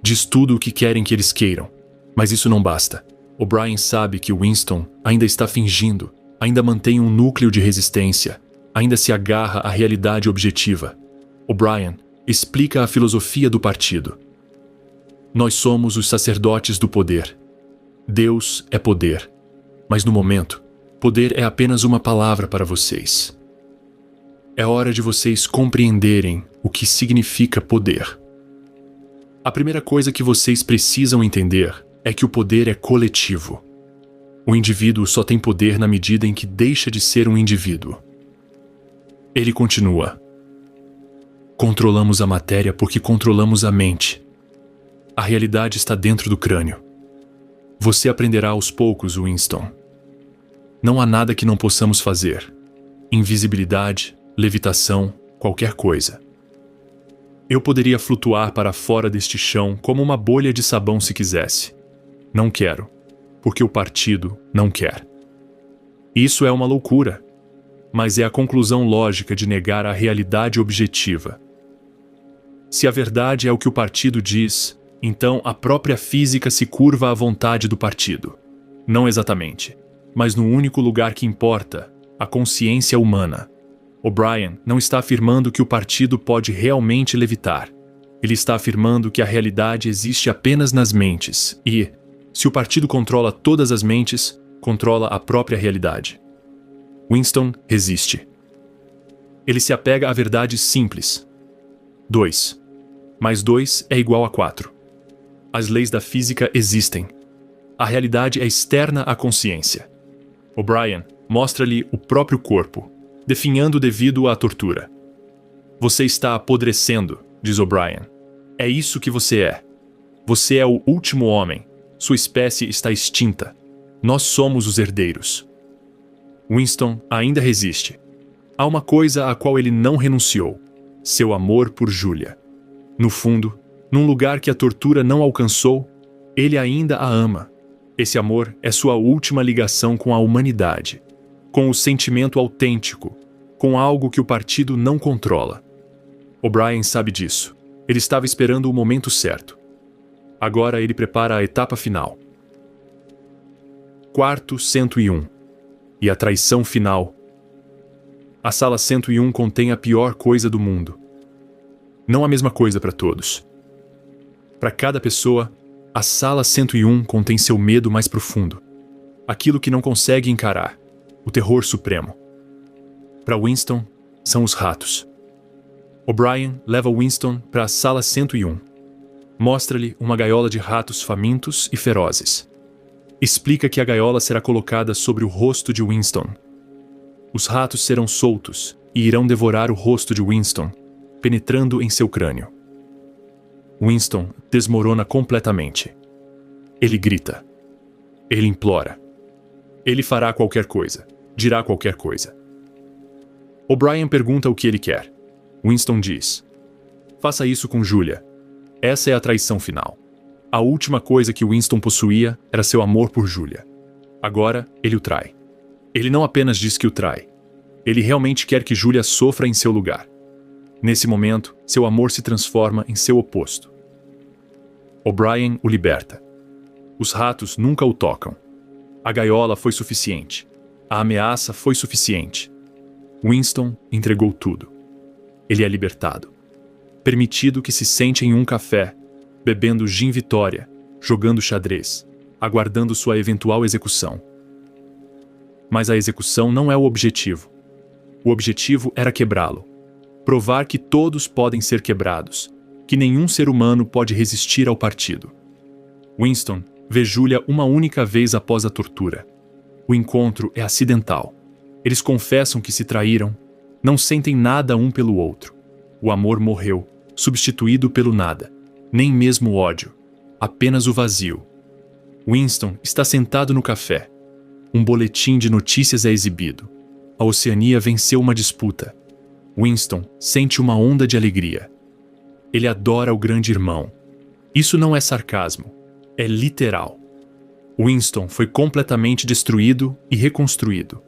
[SPEAKER 1] Diz tudo o que querem que eles queiram. Mas isso não basta. O'Brien sabe que Winston ainda está fingindo, ainda mantém um núcleo de resistência, ainda se agarra à realidade objetiva. O'Brien explica a filosofia do partido. Nós somos os sacerdotes do poder. Deus é poder. Mas no momento, poder é apenas uma palavra para vocês. É hora de vocês compreenderem o que significa poder. A primeira coisa que vocês precisam entender é que o poder é coletivo. O indivíduo só tem poder na medida em que deixa de ser um indivíduo. Ele continua. Controlamos a matéria porque controlamos a mente. A realidade está dentro do crânio. Você aprenderá aos poucos, Winston. Não há nada que não possamos fazer. Invisibilidade, levitação, qualquer coisa. Eu poderia flutuar para fora deste chão como uma bolha de sabão se quisesse. Não quero, porque o partido não quer. Isso é uma loucura, mas é a conclusão lógica de negar a realidade objetiva. Se a verdade é o que o partido diz, então a própria física se curva à vontade do partido. Não exatamente, mas no único lugar que importa, a consciência humana. O'Brien não está afirmando que o partido pode realmente levitar. Ele está afirmando que a realidade existe apenas nas mentes e, se o partido controla todas as mentes, controla a própria realidade. Winston resiste. Ele se apega à verdade simples. 2 mais 2 é igual a 4. As leis da física existem. A realidade é externa à consciência. O'Brien mostra-lhe o próprio corpo, definhando devido à tortura. Você está apodrecendo, diz O'Brien. É isso que você é. Você é o último homem. Sua espécie está extinta. Nós somos os herdeiros. Winston ainda resiste. Há uma coisa à qual ele não renunciou: seu amor por Julia. No fundo, Num lugar que a tortura não alcançou, ele ainda a ama. Esse amor é sua última ligação com a humanidade, com o sentimento autêntico, com algo que o partido não controla. O'Brien sabe disso. Ele estava esperando o momento certo. Agora ele prepara a etapa final. Quarto 101. E a traição final. A sala 101 contém a pior coisa do mundo. Não a mesma coisa para todos. Para cada pessoa, a sala 101 contém seu medo mais profundo. Aquilo que não consegue encarar. O terror supremo. Para Winston, são os ratos. O'Brien leva Winston para a sala 101. Mostra-lhe uma gaiola de ratos famintos e ferozes. Explica que a gaiola será colocada sobre o rosto de Winston. Os ratos serão soltos e irão devorar o rosto de Winston, penetrando em seu crânio. Winston desmorona completamente. Ele grita. Ele implora. Ele fará qualquer coisa. Dirá qualquer coisa. O'Brien pergunta o que ele quer. Winston diz: faça isso com Julia. Essa é a traição final. A última coisa que Winston possuía era seu amor por Julia. Agora, ele o trai. Ele não apenas diz que o trai. Ele realmente quer que Julia sofra em seu lugar. Nesse momento, seu amor se transforma em seu oposto. O'Brien o liberta. Os ratos nunca o tocam. A gaiola foi suficiente. A ameaça foi suficiente. Winston entregou tudo. Ele é libertado. Permitido que se sente em um café, bebendo gin Vitória, jogando xadrez, aguardando sua eventual execução. Mas a execução não é o objetivo. O objetivo era quebrá-lo. Provar que todos podem ser quebrados, que nenhum ser humano pode resistir ao partido. Winston vê Julia uma única vez após a tortura. O encontro é acidental. Eles confessam que se traíram, não sentem nada um pelo outro. O amor morreu, substituído pelo nada. Nem mesmo o ódio. Apenas o vazio. Winston está sentado no café. Um boletim de notícias é exibido. A Oceania venceu uma disputa. Winston sente uma onda de alegria. Ele adora o grande irmão. Isso não é sarcasmo. É literal. Winston foi completamente destruído e reconstruído.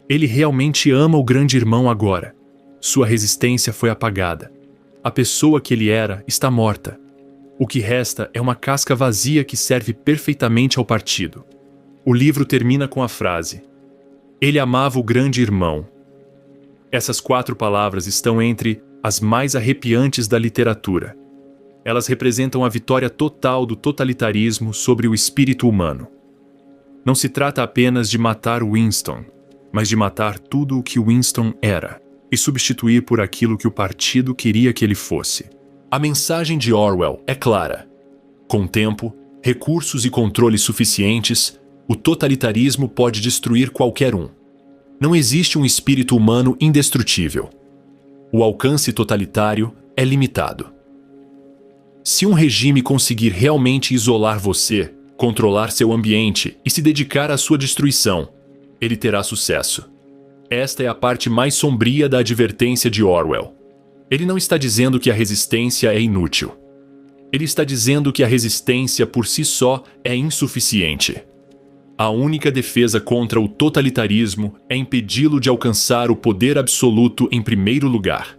[SPEAKER 1] Ele realmente ama o grande irmão agora. Sua resistência foi apagada. A pessoa que ele era está morta. O que resta é uma casca vazia que serve perfeitamente ao partido. O livro termina com a frase: ele amava o grande irmão. Essas 4 palavras estão entre as mais arrepiantes da literatura. Elas representam a vitória total do totalitarismo sobre o espírito humano. Não se trata apenas de matar Winston, mas de matar tudo o que Winston era e substituir por aquilo que o partido queria que ele fosse. A mensagem de Orwell é clara. Com tempo, recursos e controles suficientes, o totalitarismo pode destruir qualquer um. Não existe um espírito humano indestrutível. O alcance totalitário é limitado. Se um regime conseguir realmente isolar você, controlar seu ambiente e se dedicar à sua destruição, ele terá sucesso. Esta é a parte mais sombria da advertência de Orwell. Ele não está dizendo que a resistência é inútil. Ele está dizendo que a resistência por si só é insuficiente. A única defesa contra o totalitarismo é impedi-lo de alcançar o poder absoluto em primeiro lugar.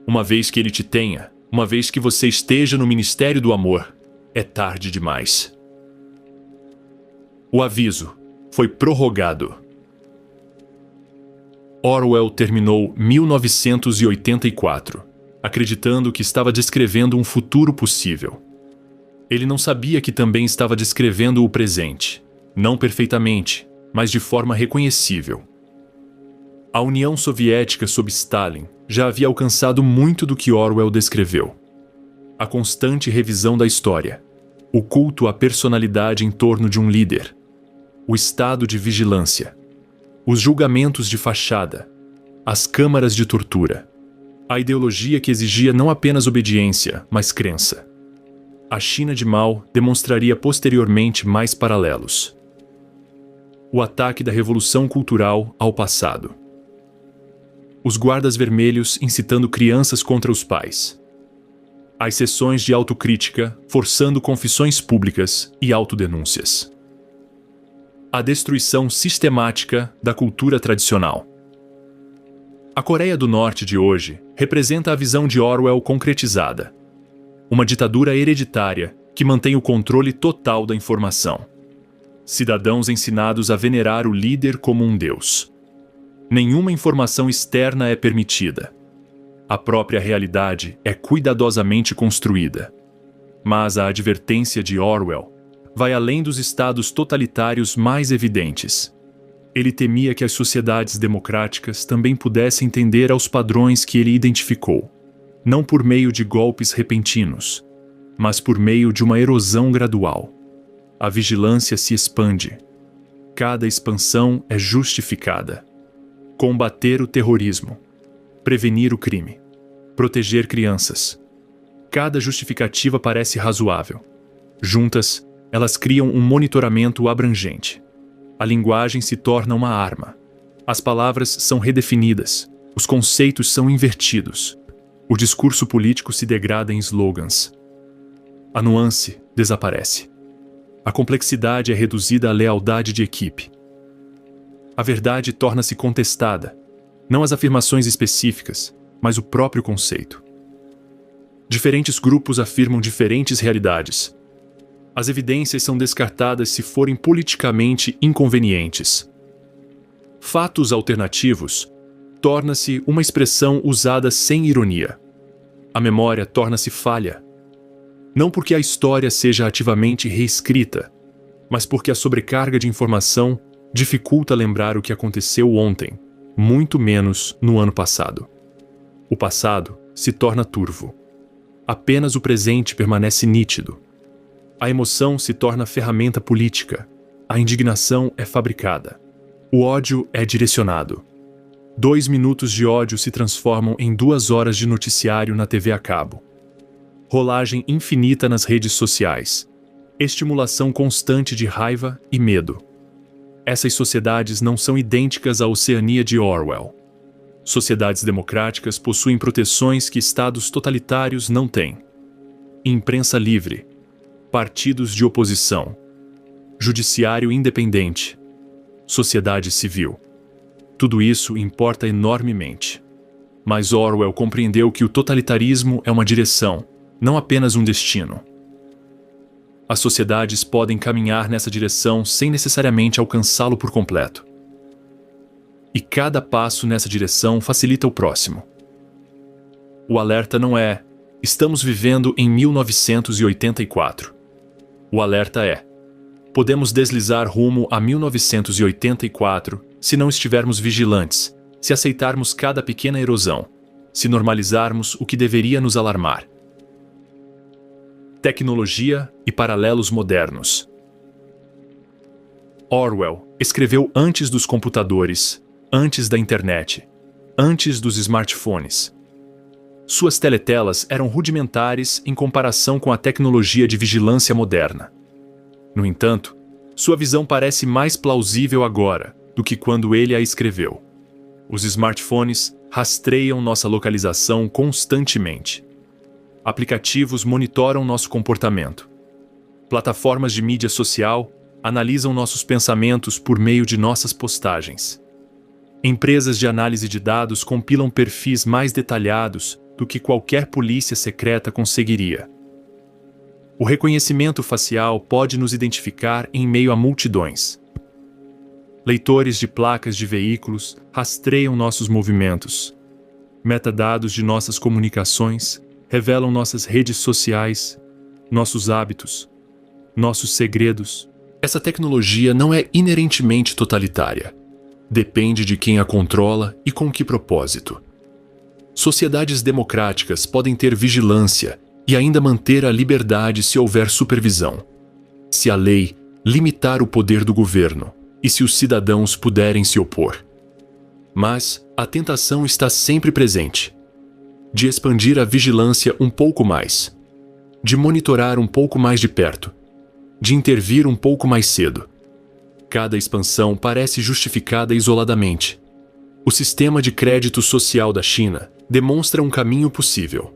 [SPEAKER 1] Uma vez que ele te tenha, uma vez que você esteja no Ministério do Amor, é tarde demais. O aviso foi prorrogado. Orwell terminou 1984, acreditando que estava descrevendo um futuro possível. Ele não sabia que também estava descrevendo o presente, não perfeitamente, mas de forma reconhecível. A União Soviética sob Stalin já havia alcançado muito do que Orwell descreveu. A constante revisão da história, o culto à personalidade em torno de um líder, o estado de vigilância, os julgamentos de fachada, as câmaras de tortura, a ideologia que exigia não apenas obediência, mas crença. A China de Mao demonstraria posteriormente mais paralelos. O ataque da Revolução Cultural ao passado. Os guardas vermelhos incitando crianças contra os pais. As sessões de autocrítica, forçando confissões públicas e autodenúncias. A destruição sistemática da cultura tradicional. A Coreia do Norte de hoje representa a visão de Orwell concretizada. Uma ditadura hereditária que mantém o controle total da informação. Cidadãos ensinados a venerar o líder como um deus. Nenhuma informação externa é permitida. A própria realidade é cuidadosamente construída. Mas a advertência de Orwell vai além dos estados totalitários mais evidentes. Ele temia que as sociedades democráticas também pudessem tender aos padrões que ele identificou, não por meio de golpes repentinos, mas por meio de uma erosão gradual. A vigilância se expande. Cada expansão é justificada. Combater o terrorismo. Prevenir o crime. Proteger crianças. Cada justificativa parece razoável. Juntas, elas criam um monitoramento abrangente. A linguagem se torna uma arma. As palavras são redefinidas. Os conceitos são invertidos. O discurso político se degrada em slogans. A nuance desaparece. A complexidade é reduzida à lealdade de equipe. A verdade torna-se contestada, não as afirmações específicas, mas o próprio conceito. Diferentes grupos afirmam diferentes realidades. As evidências são descartadas se forem politicamente inconvenientes. Fatos alternativos torna-se uma expressão usada sem ironia. A memória torna-se falha. Não porque a história seja ativamente reescrita, mas porque a sobrecarga de informação dificulta lembrar o que aconteceu ontem, muito menos no ano passado. O passado se torna turvo. Apenas o presente permanece nítido. A emoção se torna ferramenta política. A indignação é fabricada. O ódio é direcionado. 2 minutos de ódio se transformam em 2 horas de noticiário na TV a cabo. Rolagem infinita nas redes sociais. Estimulação constante de raiva e medo. Essas sociedades não são idênticas à Oceania de Orwell. Sociedades democráticas possuem proteções que estados totalitários não têm. Imprensa livre. Partidos de oposição. Judiciário independente. Sociedade civil. Tudo isso importa enormemente. Mas Orwell compreendeu que o totalitarismo é uma direção, não apenas um destino. As sociedades podem caminhar nessa direção sem necessariamente alcançá-lo por completo. E cada passo nessa direção facilita o próximo. O alerta não é: estamos vivendo em 1984. O alerta é: podemos deslizar rumo a 1984 se não estivermos vigilantes, se aceitarmos cada pequena erosão, se normalizarmos o que deveria nos alarmar. Tecnologia e paralelos modernos. Orwell escreveu antes dos computadores, antes da internet, antes dos smartphones. Suas teletelas eram rudimentares em comparação com a tecnologia de vigilância moderna. No entanto, sua visão parece mais plausível agora do que quando ele a escreveu. Os smartphones rastreiam nossa localização constantemente. Aplicativos monitoram nosso comportamento. Plataformas de mídia social analisam nossos pensamentos por meio de nossas postagens. Empresas de análise de dados compilam perfis mais detalhados do que qualquer polícia secreta conseguiria. O reconhecimento facial pode nos identificar em meio a multidões. Leitores de placas de veículos rastreiam nossos movimentos. Metadados de nossas comunicações revelam nossas redes sociais, nossos hábitos, nossos segredos. Essa tecnologia não é inerentemente totalitária. Depende de quem a controla e com que propósito. Sociedades democráticas podem ter vigilância e ainda manter a liberdade se houver supervisão. Se a lei limitar o poder do governo e se os cidadãos puderem se opor. Mas a tentação está sempre presente. De expandir a vigilância um pouco mais, de monitorar um pouco mais de perto, de intervir um pouco mais cedo. Cada expansão parece justificada isoladamente. O sistema de crédito social da China demonstra um caminho possível.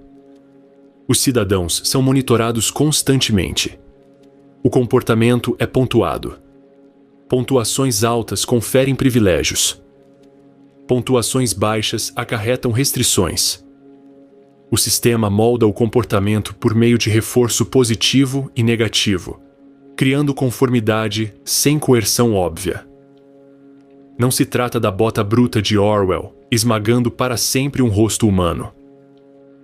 [SPEAKER 1] Os cidadãos são monitorados constantemente. O comportamento é pontuado. Pontuações altas conferem privilégios. Pontuações baixas acarretam restrições. O sistema molda o comportamento por meio de reforço positivo e negativo, criando conformidade sem coerção óbvia. Não se trata da bota bruta de Orwell, esmagando para sempre um rosto humano.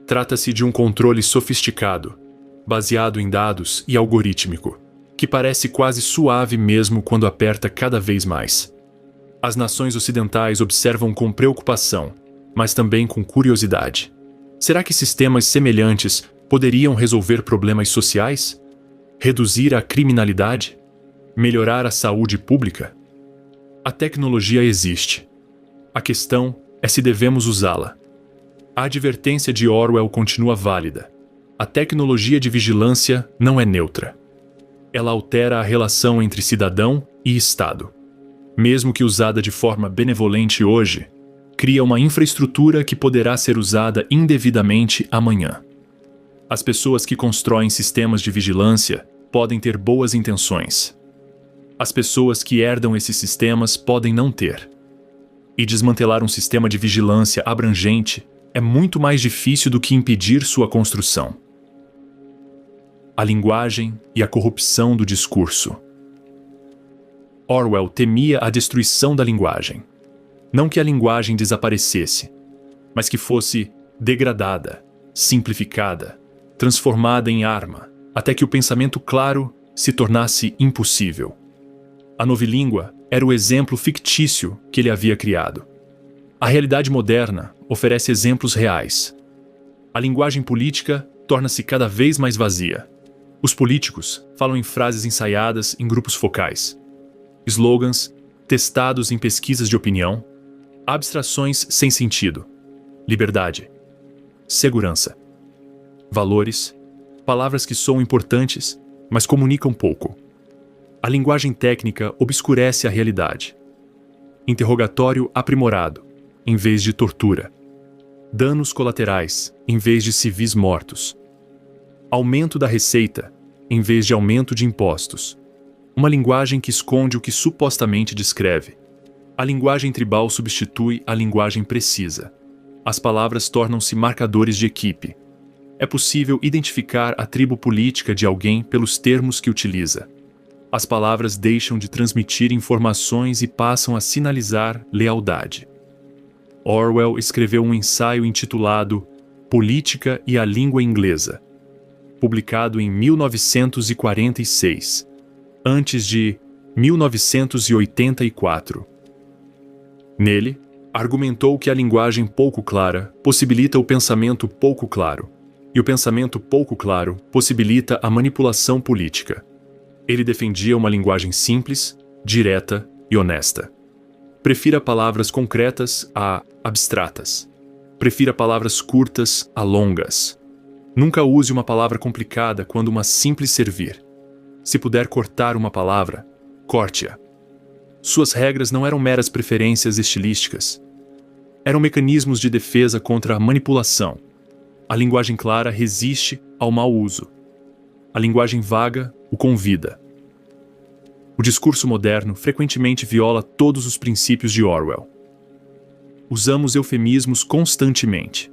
[SPEAKER 1] Trata-se de um controle sofisticado, baseado em dados e algorítmico, que parece quase suave mesmo quando aperta cada vez mais. As nações ocidentais observam com preocupação, mas também com curiosidade. Será que sistemas semelhantes poderiam resolver problemas sociais? Reduzir a criminalidade? Melhorar a saúde pública? A tecnologia existe. A questão é se devemos usá-la. A advertência de Orwell continua válida. A tecnologia de vigilância não é neutra. Ela altera a relação entre cidadão e Estado. Mesmo que usada de forma benevolente hoje, cria uma infraestrutura que poderá ser usada indevidamente amanhã. As pessoas que constroem sistemas de vigilância podem ter boas intenções. As pessoas que herdam esses sistemas podem não ter. E desmantelar um sistema de vigilância abrangente é muito mais difícil do que impedir sua construção. A linguagem e a corrupção do discurso. Orwell temia a destruição da linguagem. Não que a linguagem desaparecesse, mas que fosse degradada, simplificada, transformada em arma, até que o pensamento claro se tornasse impossível. A novilíngua era o exemplo fictício que ele havia criado. A realidade moderna oferece exemplos reais. A linguagem política torna-se cada vez mais vazia. Os políticos falam em frases ensaiadas em grupos focais, slogans testados em pesquisas de opinião, abstrações sem sentido, liberdade, segurança, valores, palavras que soam importantes, mas comunicam pouco. A linguagem técnica obscurece a realidade. Interrogatório aprimorado, em vez de tortura. Danos colaterais, em vez de civis mortos. Aumento da receita, em vez de aumento de impostos. Uma linguagem que esconde o que supostamente descreve. A linguagem tribal substitui a linguagem precisa. As palavras tornam-se marcadores de equipe. É possível identificar a tribo política de alguém pelos termos que utiliza. As palavras deixam de transmitir informações e passam a sinalizar lealdade. Orwell escreveu um ensaio intitulado Política e a Língua Inglesa, publicado em 1946, antes de 1984. Nele, argumentou que a linguagem pouco clara possibilita o pensamento pouco claro, e o pensamento pouco claro possibilita a manipulação política. Ele defendia uma linguagem simples, direta e honesta. Prefira palavras concretas a abstratas. Prefira palavras curtas a longas. Nunca use uma palavra complicada quando uma simples servir. Se puder cortar uma palavra, corte-a. Suas regras não eram meras preferências estilísticas. Eram mecanismos de defesa contra a manipulação. A linguagem clara resiste ao mau uso. A linguagem vaga o convida. O discurso moderno frequentemente viola todos os princípios de Orwell. Usamos eufemismos constantemente.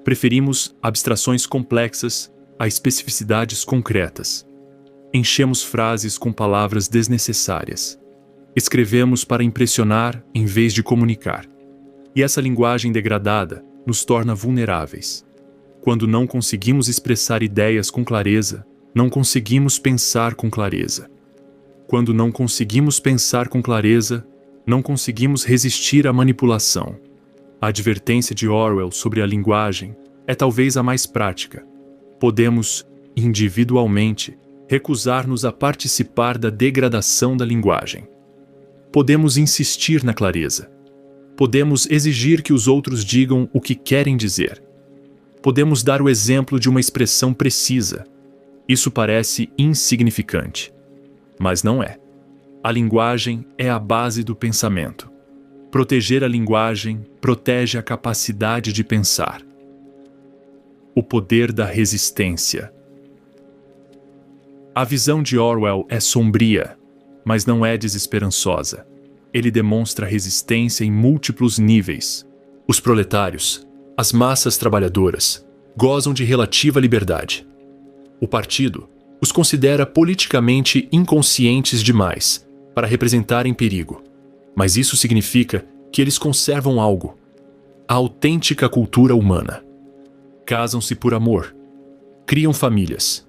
[SPEAKER 1] Preferimos abstrações complexas a especificidades concretas. Enchemos frases com palavras desnecessárias. Escrevemos para impressionar em vez de comunicar. E essa linguagem degradada nos torna vulneráveis. Quando não conseguimos expressar ideias com clareza, não conseguimos pensar com clareza. Quando não conseguimos pensar com clareza, não conseguimos resistir à manipulação. A advertência de Orwell sobre a linguagem é talvez a mais prática. Podemos, individualmente, recusar-nos a participar da degradação da linguagem. Podemos insistir na clareza. Podemos exigir que os outros digam o que querem dizer. Podemos dar o exemplo de uma expressão precisa. Isso parece insignificante, mas não é. A linguagem é a base do pensamento. Proteger a linguagem protege a capacidade de pensar. o poder da resistência. A visão de Orwell é sombria, mas não é desesperançosa. Ele demonstra resistência em múltiplos níveis. Os proletários, as massas trabalhadoras, gozam de relativa liberdade. O partido os considera politicamente inconscientes demais para representarem perigo, mas isso significa que eles conservam algo: a autêntica cultura humana. Casam-se por amor, criam famílias,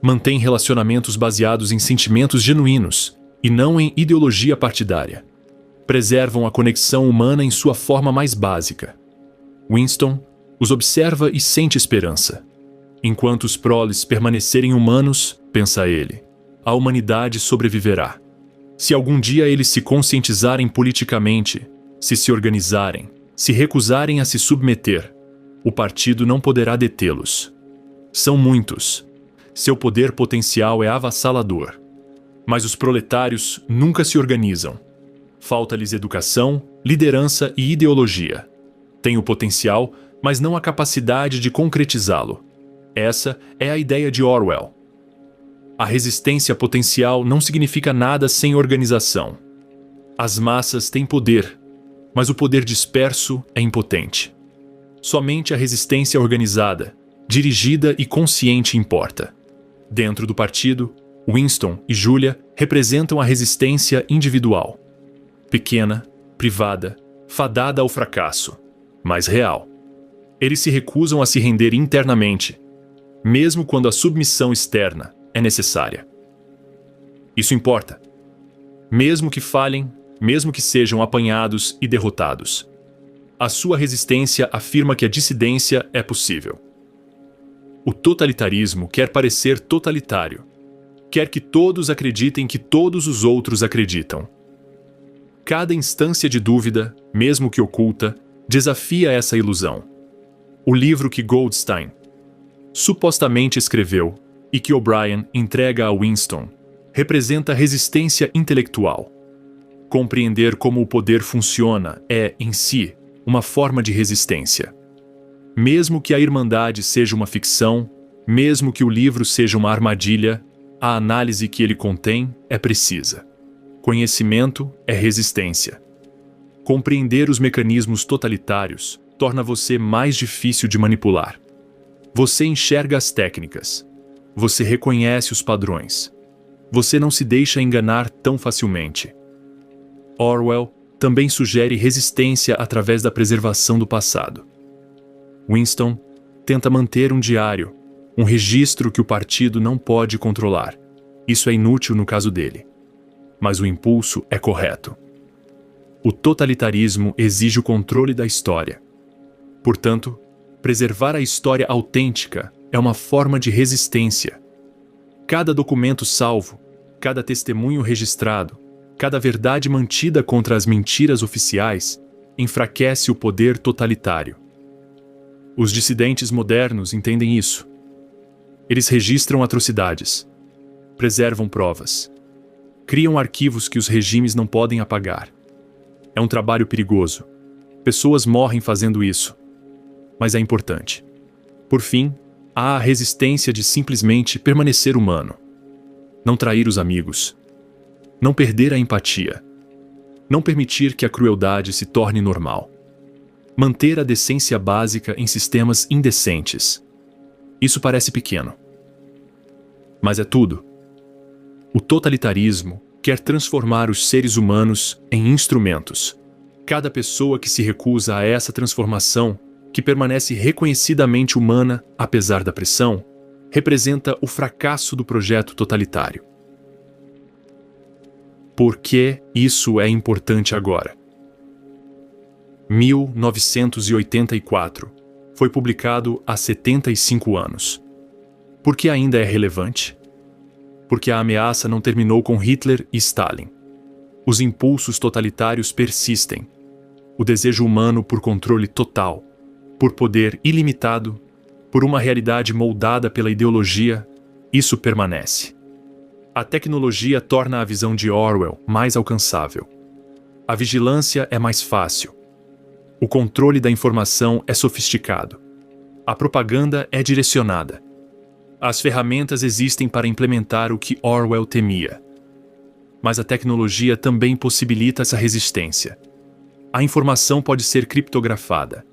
[SPEAKER 1] mantêm relacionamentos baseados em sentimentos genuínos e não em ideologia partidária. Preservam a conexão humana em sua forma mais básica. Winston os observa e sente esperança. Enquanto os proles permanecerem humanos, pensa ele, a humanidade sobreviverá. Se algum dia eles se conscientizarem politicamente, se organizarem, se recusarem a se submeter, o partido não poderá detê-los. São muitos. Seu poder potencial é avassalador. Mas os proletários nunca se organizam. Falta-lhes educação, liderança e ideologia. Têm o potencial, mas não a capacidade de concretizá-lo. Essa é a ideia de Orwell. A resistência potencial não significa nada sem organização. As massas têm poder, mas o poder disperso é impotente. Somente a resistência organizada, dirigida e consciente importa. Dentro do partido, Winston e Julia representam a resistência individual. Pequena, privada, fadada ao fracasso, mas real. Eles se recusam a se render internamente, mesmo quando a submissão externa é necessária. Isso importa. Mesmo que falhem, mesmo que sejam apanhados e derrotados. A sua resistência afirma que a dissidência é possível. O totalitarismo quer parecer totalitário. Quer que todos acreditem que todos os outros acreditam. Cada instância de dúvida, mesmo que oculta, desafia essa ilusão. O livro que Goldstein supostamente escreveu e que O'Brien entrega a Winston representa resistência intelectual. Compreender como o poder funciona é, em si, uma forma de resistência. Mesmo que a Irmandade seja uma ficção, mesmo que o livro seja uma armadilha, a análise que ele contém é precisa. Conhecimento é resistência. Compreender os mecanismos totalitários torna você mais difícil de manipular. Você enxerga as técnicas. Você reconhece os padrões. Você não se deixa enganar tão facilmente. Orwell também sugere resistência através da preservação do passado. Winston tenta manter um diário, um registro que o partido não pode controlar. Isso é inútil no caso dele. Mas o impulso é correto. O totalitarismo exige o controle da história. Portanto, preservar a história autêntica é uma forma de resistência. Cada documento salvo, cada testemunho registrado, cada verdade mantida contra as mentiras oficiais enfraquece o poder totalitário. Os dissidentes modernos entendem isso. Eles registram atrocidades, preservam provas, criam arquivos que os regimes não podem apagar. É um trabalho perigoso. Pessoas morrem fazendo isso. Mas é importante. Por fim, há a resistência de simplesmente permanecer humano. Não trair os amigos. Não perder a empatia. Não permitir que a crueldade se torne normal. Manter a decência básica em sistemas indecentes. Isso parece pequeno. Mas é tudo. O totalitarismo quer transformar os seres humanos em instrumentos. Cada pessoa que se recusa a essa transformação, que permanece reconhecidamente humana apesar da pressão, representa o fracasso do projeto totalitário. Por que isso é importante agora? 1984 foi publicado há 75 anos. Por que ainda é relevante? Porque a ameaça não terminou com Hitler e Stalin. Os impulsos totalitários persistem. O desejo humano por controle total, por poder ilimitado, por uma realidade moldada pela ideologia, isso permanece. A tecnologia torna a visão de Orwell mais alcançável. A vigilância é mais fácil. O controle da informação é sofisticado. A propaganda é direcionada. As ferramentas existem para implementar o que Orwell temia. Mas a tecnologia também possibilita essa resistência. A informação pode ser criptografada.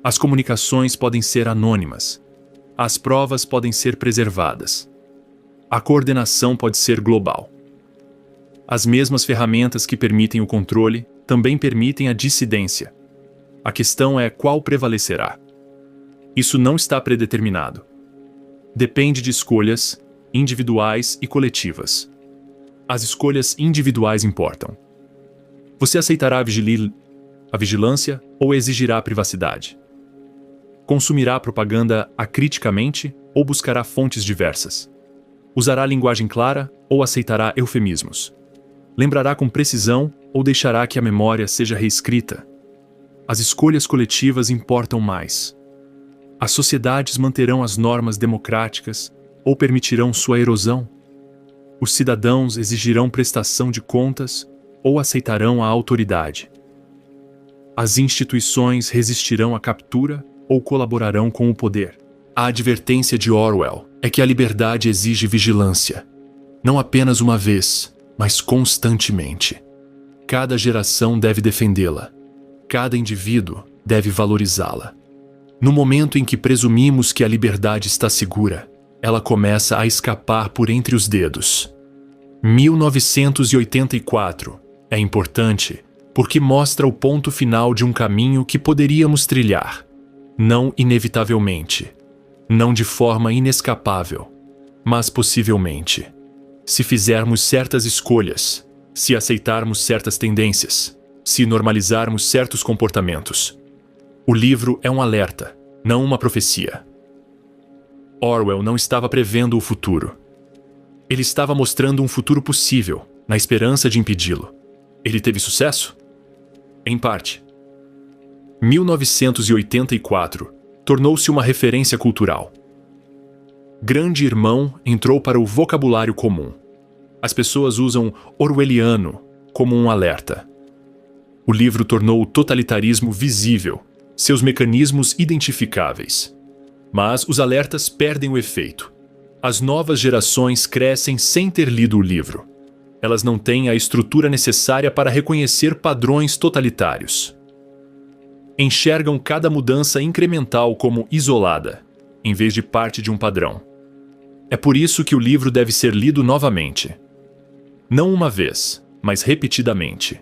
[SPEAKER 1] As comunicações podem ser anônimas. As provas podem ser preservadas. A coordenação pode ser global. As mesmas ferramentas que permitem o controle também permitem a dissidência. A questão é qual prevalecerá. Isso não está predeterminado. Depende de escolhas individuais e coletivas. As escolhas individuais importam. Você aceitará a vigilância ou exigirá a privacidade? Consumirá propaganda acriticamente ou buscará fontes diversas? Usará linguagem clara ou aceitará eufemismos? Lembrará com precisão ou deixará que a memória seja reescrita? As escolhas coletivas importam mais. As sociedades manterão as normas democráticas ou permitirão sua erosão? Os cidadãos exigirão prestação de contas ou aceitarão a autoridade? As instituições resistirão à captura ou colaborarão com o poder? A advertência de Orwell é que a liberdade exige vigilância, não apenas uma vez, mas constantemente. Cada geração deve defendê-la. Cada indivíduo deve valorizá-la. No momento em que presumimos que a liberdade está segura, ela começa a escapar por entre os dedos. 1984 é importante porque mostra o ponto final de um caminho que poderíamos trilhar, não inevitavelmente, não de forma inescapável, mas possivelmente. Se fizermos certas escolhas, se aceitarmos certas tendências, se normalizarmos certos comportamentos. O livro é um alerta, não uma profecia. Orwell não estava prevendo o futuro. Ele estava mostrando um futuro possível, na esperança de impedi-lo. Ele teve sucesso? Em parte. 1984 tornou-se uma referência cultural. Grande Irmão entrou para o vocabulário comum. As pessoas usam orwelliano como um alerta. O livro tornou o totalitarismo visível, seus mecanismos identificáveis. Mas os alertas perdem o efeito. As novas gerações crescem sem ter lido o livro. Elas não têm a estrutura necessária para reconhecer padrões totalitários. Enxergam cada mudança incremental como isolada, em vez de parte de um padrão. É por isso que o livro deve ser lido novamente. Não uma vez, mas repetidamente.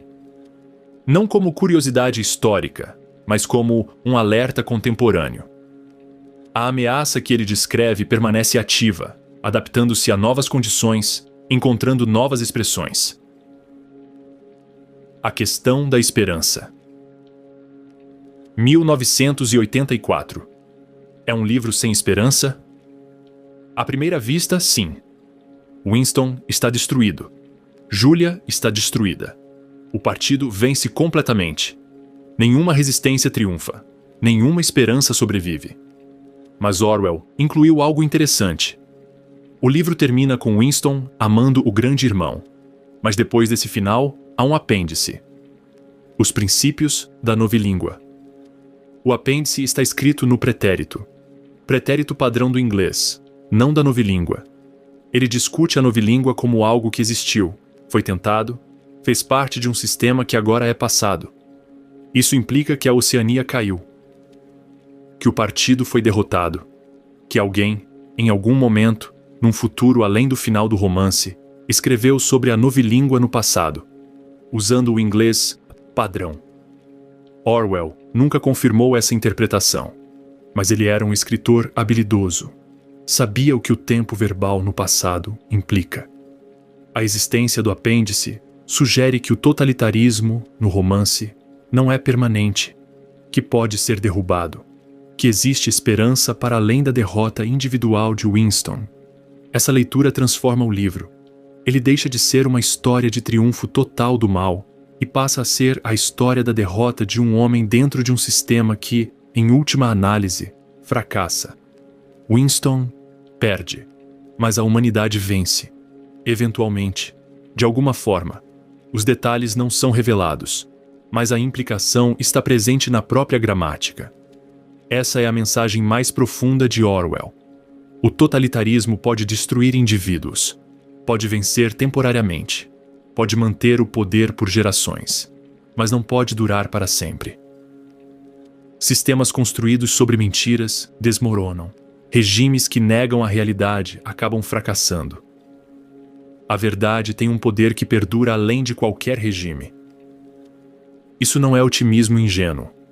[SPEAKER 1] Não como curiosidade histórica, mas como um alerta contemporâneo. A ameaça que ele descreve permanece ativa, adaptando-se a novas condições, encontrando novas expressões. A questão da esperança. 1984. É um livro sem esperança? À primeira vista, sim. Winston está destruído. Julia está destruída. O partido vence completamente. Nenhuma resistência triunfa. Nenhuma esperança sobrevive. Mas Orwell incluiu algo interessante. O livro termina com Winston amando o grande irmão. Mas depois desse final, há um apêndice. Os princípios da novilíngua. O apêndice está escrito no pretérito. Pretérito padrão do inglês, não da novilíngua. Ele discute a novilíngua como algo que existiu, foi tentado, fez parte de um sistema que agora é passado. Isso implica que a Oceania caiu. Que o partido foi derrotado. Que alguém, em algum momento, num futuro além do final do romance, escreveu sobre a novilíngua no passado, usando o inglês padrão. Orwell nunca confirmou essa interpretação, mas ele era um escritor habilidoso. Sabia o que o tempo verbal no passado implica. A existência do apêndice sugere que o totalitarismo, no romance, não é permanente, que pode ser derrubado, que existe esperança para além da derrota individual de Winston. Essa leitura transforma o livro. Ele deixa de ser uma história de triunfo total do mal e passa a ser a história da derrota de um homem dentro de um sistema que, em última análise, fracassa. Winston perde, mas a humanidade vence. Eventualmente, de alguma forma. Os detalhes não são revelados, mas a implicação está presente na própria gramática. Essa é a mensagem mais profunda de Orwell. O totalitarismo pode destruir indivíduos, pode vencer temporariamente, pode manter o poder por gerações, mas não pode durar para sempre. Sistemas construídos sobre mentiras desmoronam. Regimes que negam a realidade acabam fracassando. A verdade tem um poder que perdura além de qualquer regime. Isso não é otimismo ingênuo.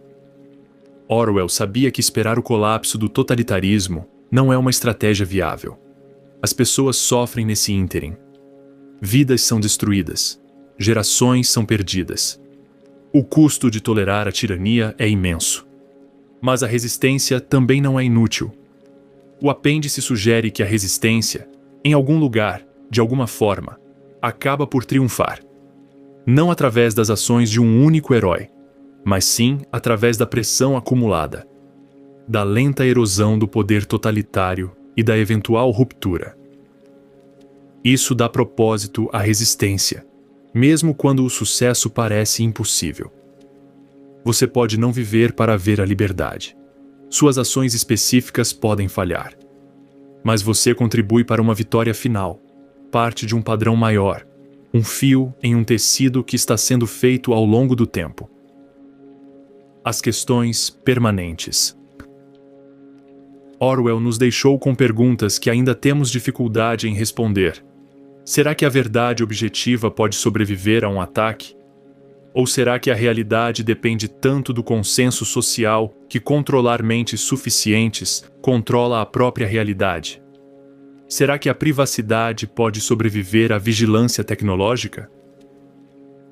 [SPEAKER 1] Orwell sabia que esperar o colapso do totalitarismo não é uma estratégia viável. As pessoas sofrem nesse ínterim. Vidas são destruídas. Gerações são perdidas. O custo de tolerar a tirania é imenso. Mas a resistência também não é inútil. O apêndice sugere que a resistência, em algum lugar, de alguma forma, acaba por triunfar. Não através das ações de um único herói, mas sim através da pressão acumulada, da lenta erosão do poder totalitário e da eventual ruptura. Isso dá propósito à resistência, mesmo quando o sucesso parece impossível. Você pode não viver para ver a liberdade. Suas ações específicas podem falhar. Mas você contribui para uma vitória final, parte de um padrão maior, um fio em um tecido que está sendo feito ao longo do tempo. As questões permanentes. Orwell nos deixou com perguntas que ainda temos dificuldade em responder. Será que a verdade objetiva pode sobreviver a um ataque? Ou será que a realidade depende tanto do consenso social que controlar mentes suficientes controla a própria realidade? Será que a privacidade pode sobreviver à vigilância tecnológica?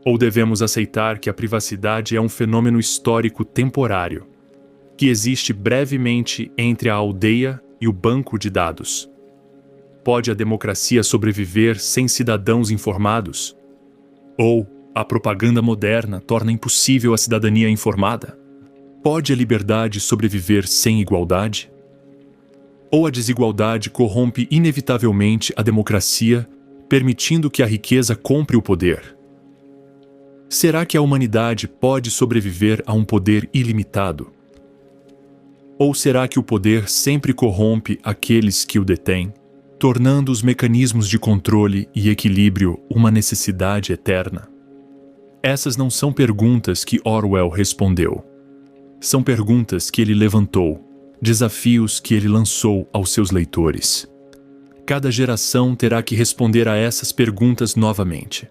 [SPEAKER 1] Ou devemos aceitar que a privacidade é um fenômeno histórico temporário, que existe brevemente entre a aldeia e o banco de dados? Pode a democracia sobreviver sem cidadãos informados? Ou a propaganda moderna torna impossível a cidadania informada? Pode a liberdade sobreviver sem igualdade? Ou a desigualdade corrompe inevitavelmente a democracia, permitindo que a riqueza compre o poder? Será que a humanidade pode sobreviver a um poder ilimitado? Ou será que o poder sempre corrompe aqueles que o detêm, tornando os mecanismos de controle e equilíbrio uma necessidade eterna? Essas não são perguntas que Orwell respondeu. São perguntas que ele levantou, desafios que ele lançou aos seus leitores. Cada geração terá que responder a essas perguntas novamente.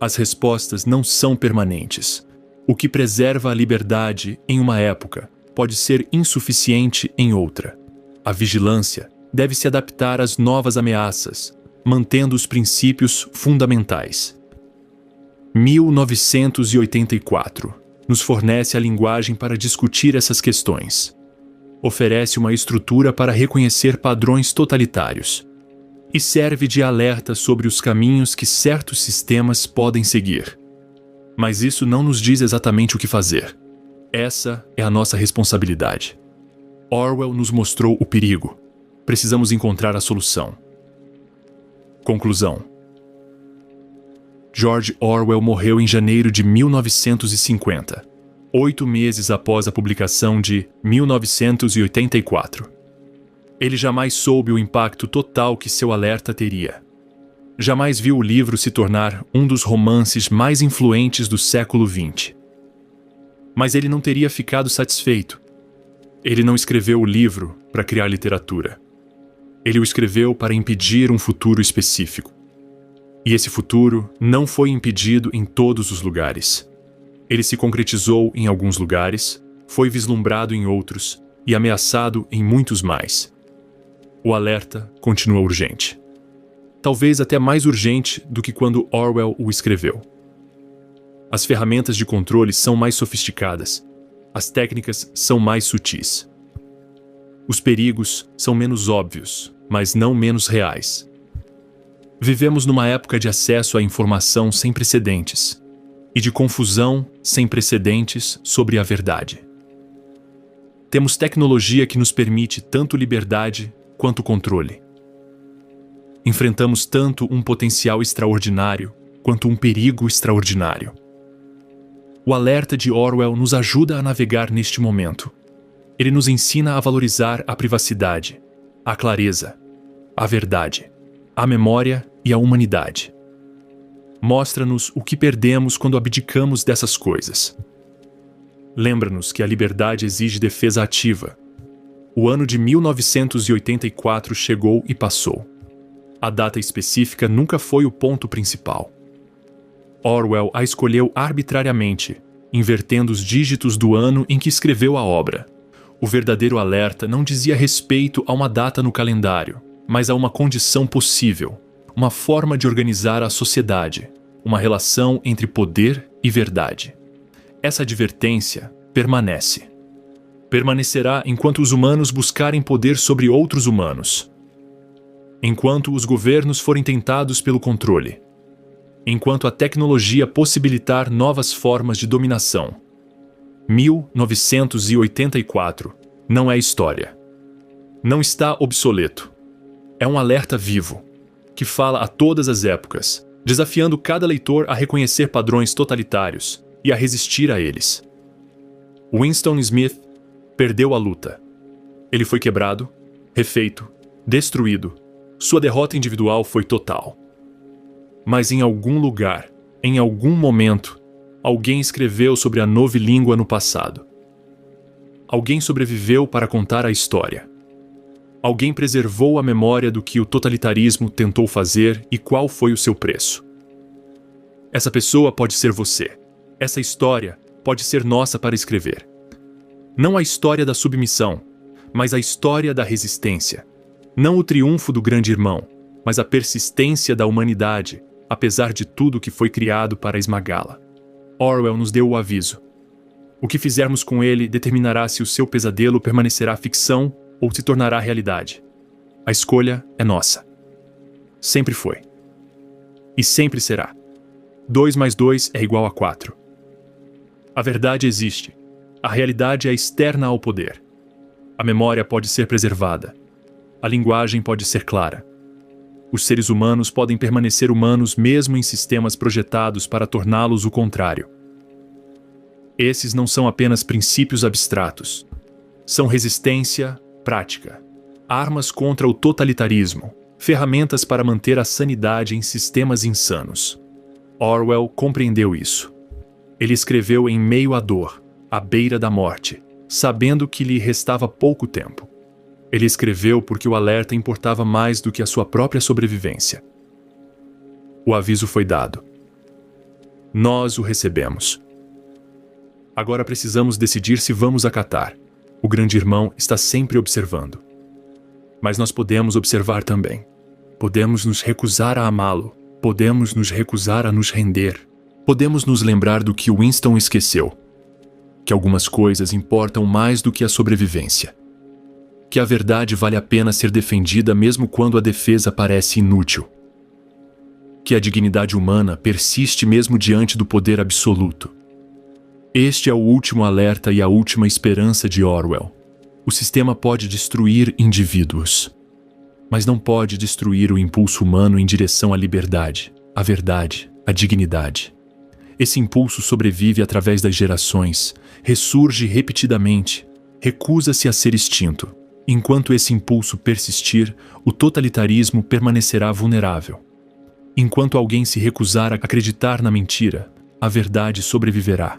[SPEAKER 1] As respostas não são permanentes. O que preserva a liberdade em uma época pode ser insuficiente em outra. A vigilância deve se adaptar às novas ameaças, mantendo os princípios fundamentais. 1984 nos fornece a linguagem para discutir essas questões. Oferece uma estrutura para reconhecer padrões totalitários e serve de alerta sobre os caminhos que certos sistemas podem seguir. Mas isso não nos diz exatamente o que fazer. Essa é a nossa responsabilidade. Orwell nos mostrou o perigo. Precisamos encontrar a solução. Conclusão. George Orwell morreu em janeiro de 1950, 8 meses após a publicação de 1984. Ele jamais soube o impacto total que seu alerta teria. Jamais viu o livro se tornar um dos romances mais influentes do século XX. Mas ele não teria ficado satisfeito. Ele não escreveu o livro para criar literatura. Ele o escreveu para impedir um futuro específico. E esse futuro não foi impedido em todos os lugares. Ele se concretizou em alguns lugares, foi vislumbrado em outros e ameaçado em muitos mais. O alerta continua urgente. Talvez até mais urgente do que quando Orwell o escreveu. As ferramentas de controle são mais sofisticadas. As técnicas são mais sutis. Os perigos são menos óbvios, mas não menos reais. Vivemos numa época de acesso à informação sem precedentes e de confusão sem precedentes sobre a verdade. Temos tecnologia que nos permite tanto liberdade quanto controle. Enfrentamos tanto um potencial extraordinário quanto um perigo extraordinário. O alerta de Orwell nos ajuda a navegar neste momento. Ele nos ensina a valorizar a privacidade, a clareza, a verdade, a memória e a humanidade. Mostra-nos o que perdemos quando abdicamos dessas coisas. Lembra-nos que a liberdade exige defesa ativa. O ano de 1984 chegou e passou. A data específica nunca foi o ponto principal. Orwell a escolheu arbitrariamente, invertendo os dígitos do ano em que escreveu a obra. O verdadeiro alerta não dizia respeito a uma data no calendário, mas a uma condição possível, uma forma de organizar a sociedade, uma relação entre poder e verdade. Essa advertência permanece. Permanecerá enquanto os humanos buscarem poder sobre outros humanos. Enquanto os governos forem tentados pelo controle. Enquanto a tecnologia possibilitar novas formas de dominação. 1984 não é história. Não está obsoleto. É um alerta vivo, que fala a todas as épocas, desafiando cada leitor a reconhecer padrões totalitários e a resistir a eles. Winston Smith perdeu a luta. Ele foi quebrado, refeito, destruído. Sua derrota individual foi total. Mas em algum lugar, em algum momento, alguém escreveu sobre a novilíngua no passado. Alguém sobreviveu para contar a história. Alguém preservou a memória do que o totalitarismo tentou fazer e qual foi o seu preço. Essa pessoa pode ser você. Essa história pode ser nossa para escrever. Não a história da submissão, mas a história da resistência. Não o triunfo do grande irmão, mas a persistência da humanidade, apesar de tudo que foi criado para esmagá-la. Orwell nos deu o aviso. O que fizermos com ele determinará se o seu pesadelo permanecerá ficção ou se tornará realidade. A escolha é nossa. Sempre foi. E sempre será. 2 mais 2 é igual a 4. A verdade existe. A realidade é externa ao poder. A memória pode ser preservada. A linguagem pode ser clara. Os seres humanos podem permanecer humanos mesmo em sistemas projetados para torná-los o contrário. Esses não são apenas princípios abstratos. São resistência prática, armas contra o totalitarismo, ferramentas para manter a sanidade em sistemas insanos. Orwell compreendeu isso. Ele escreveu em meio à dor, à beira da morte, sabendo que lhe restava pouco tempo. Ele escreveu porque o alerta importava mais do que a sua própria sobrevivência. O aviso foi dado. Nós o recebemos. Agora precisamos decidir se vamos acatar. O grande irmão está sempre observando. Mas nós podemos observar também. Podemos nos recusar a amá-lo. Podemos nos recusar a nos render. Podemos nos lembrar do que Winston esqueceu. Que algumas coisas importam mais do que a sobrevivência. Que a verdade vale a pena ser defendida mesmo quando a defesa parece inútil. Que a dignidade humana persiste mesmo diante do poder absoluto. Este é o último alerta e a última esperança de Orwell. O sistema pode destruir indivíduos, mas não pode destruir o impulso humano em direção à liberdade, à verdade, à dignidade. Esse impulso sobrevive através das gerações, ressurge repetidamente, recusa-se a ser extinto. Enquanto esse impulso persistir, o totalitarismo permanecerá vulnerável. Enquanto alguém se recusar a acreditar na mentira, a verdade sobreviverá.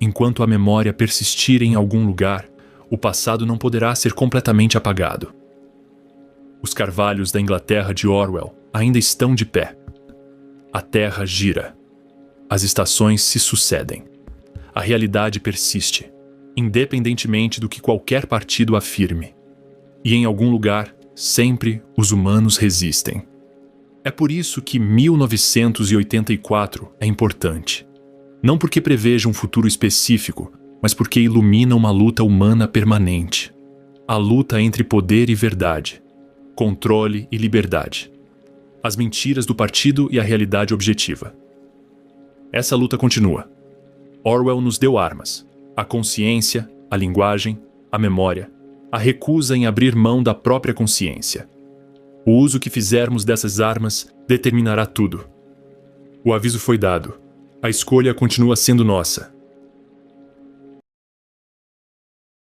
[SPEAKER 1] Enquanto a memória persistir em algum lugar, o passado não poderá ser completamente apagado. Os carvalhos da Inglaterra de Orwell ainda estão de pé. A terra gira. As estações se sucedem. A realidade persiste, independentemente do que qualquer partido afirme. E em algum lugar, sempre os humanos resistem. É por isso que 1984 é importante. Não porque preveja um futuro específico, mas porque ilumina uma luta humana permanente. A luta entre poder e verdade, controle e liberdade. As mentiras do partido e a realidade objetiva. Essa luta continua. Orwell nos deu armas. A consciência, a linguagem, a memória, a recusa em abrir mão da própria consciência. O uso que fizermos dessas armas determinará tudo. O aviso foi dado. A escolha continua sendo nossa.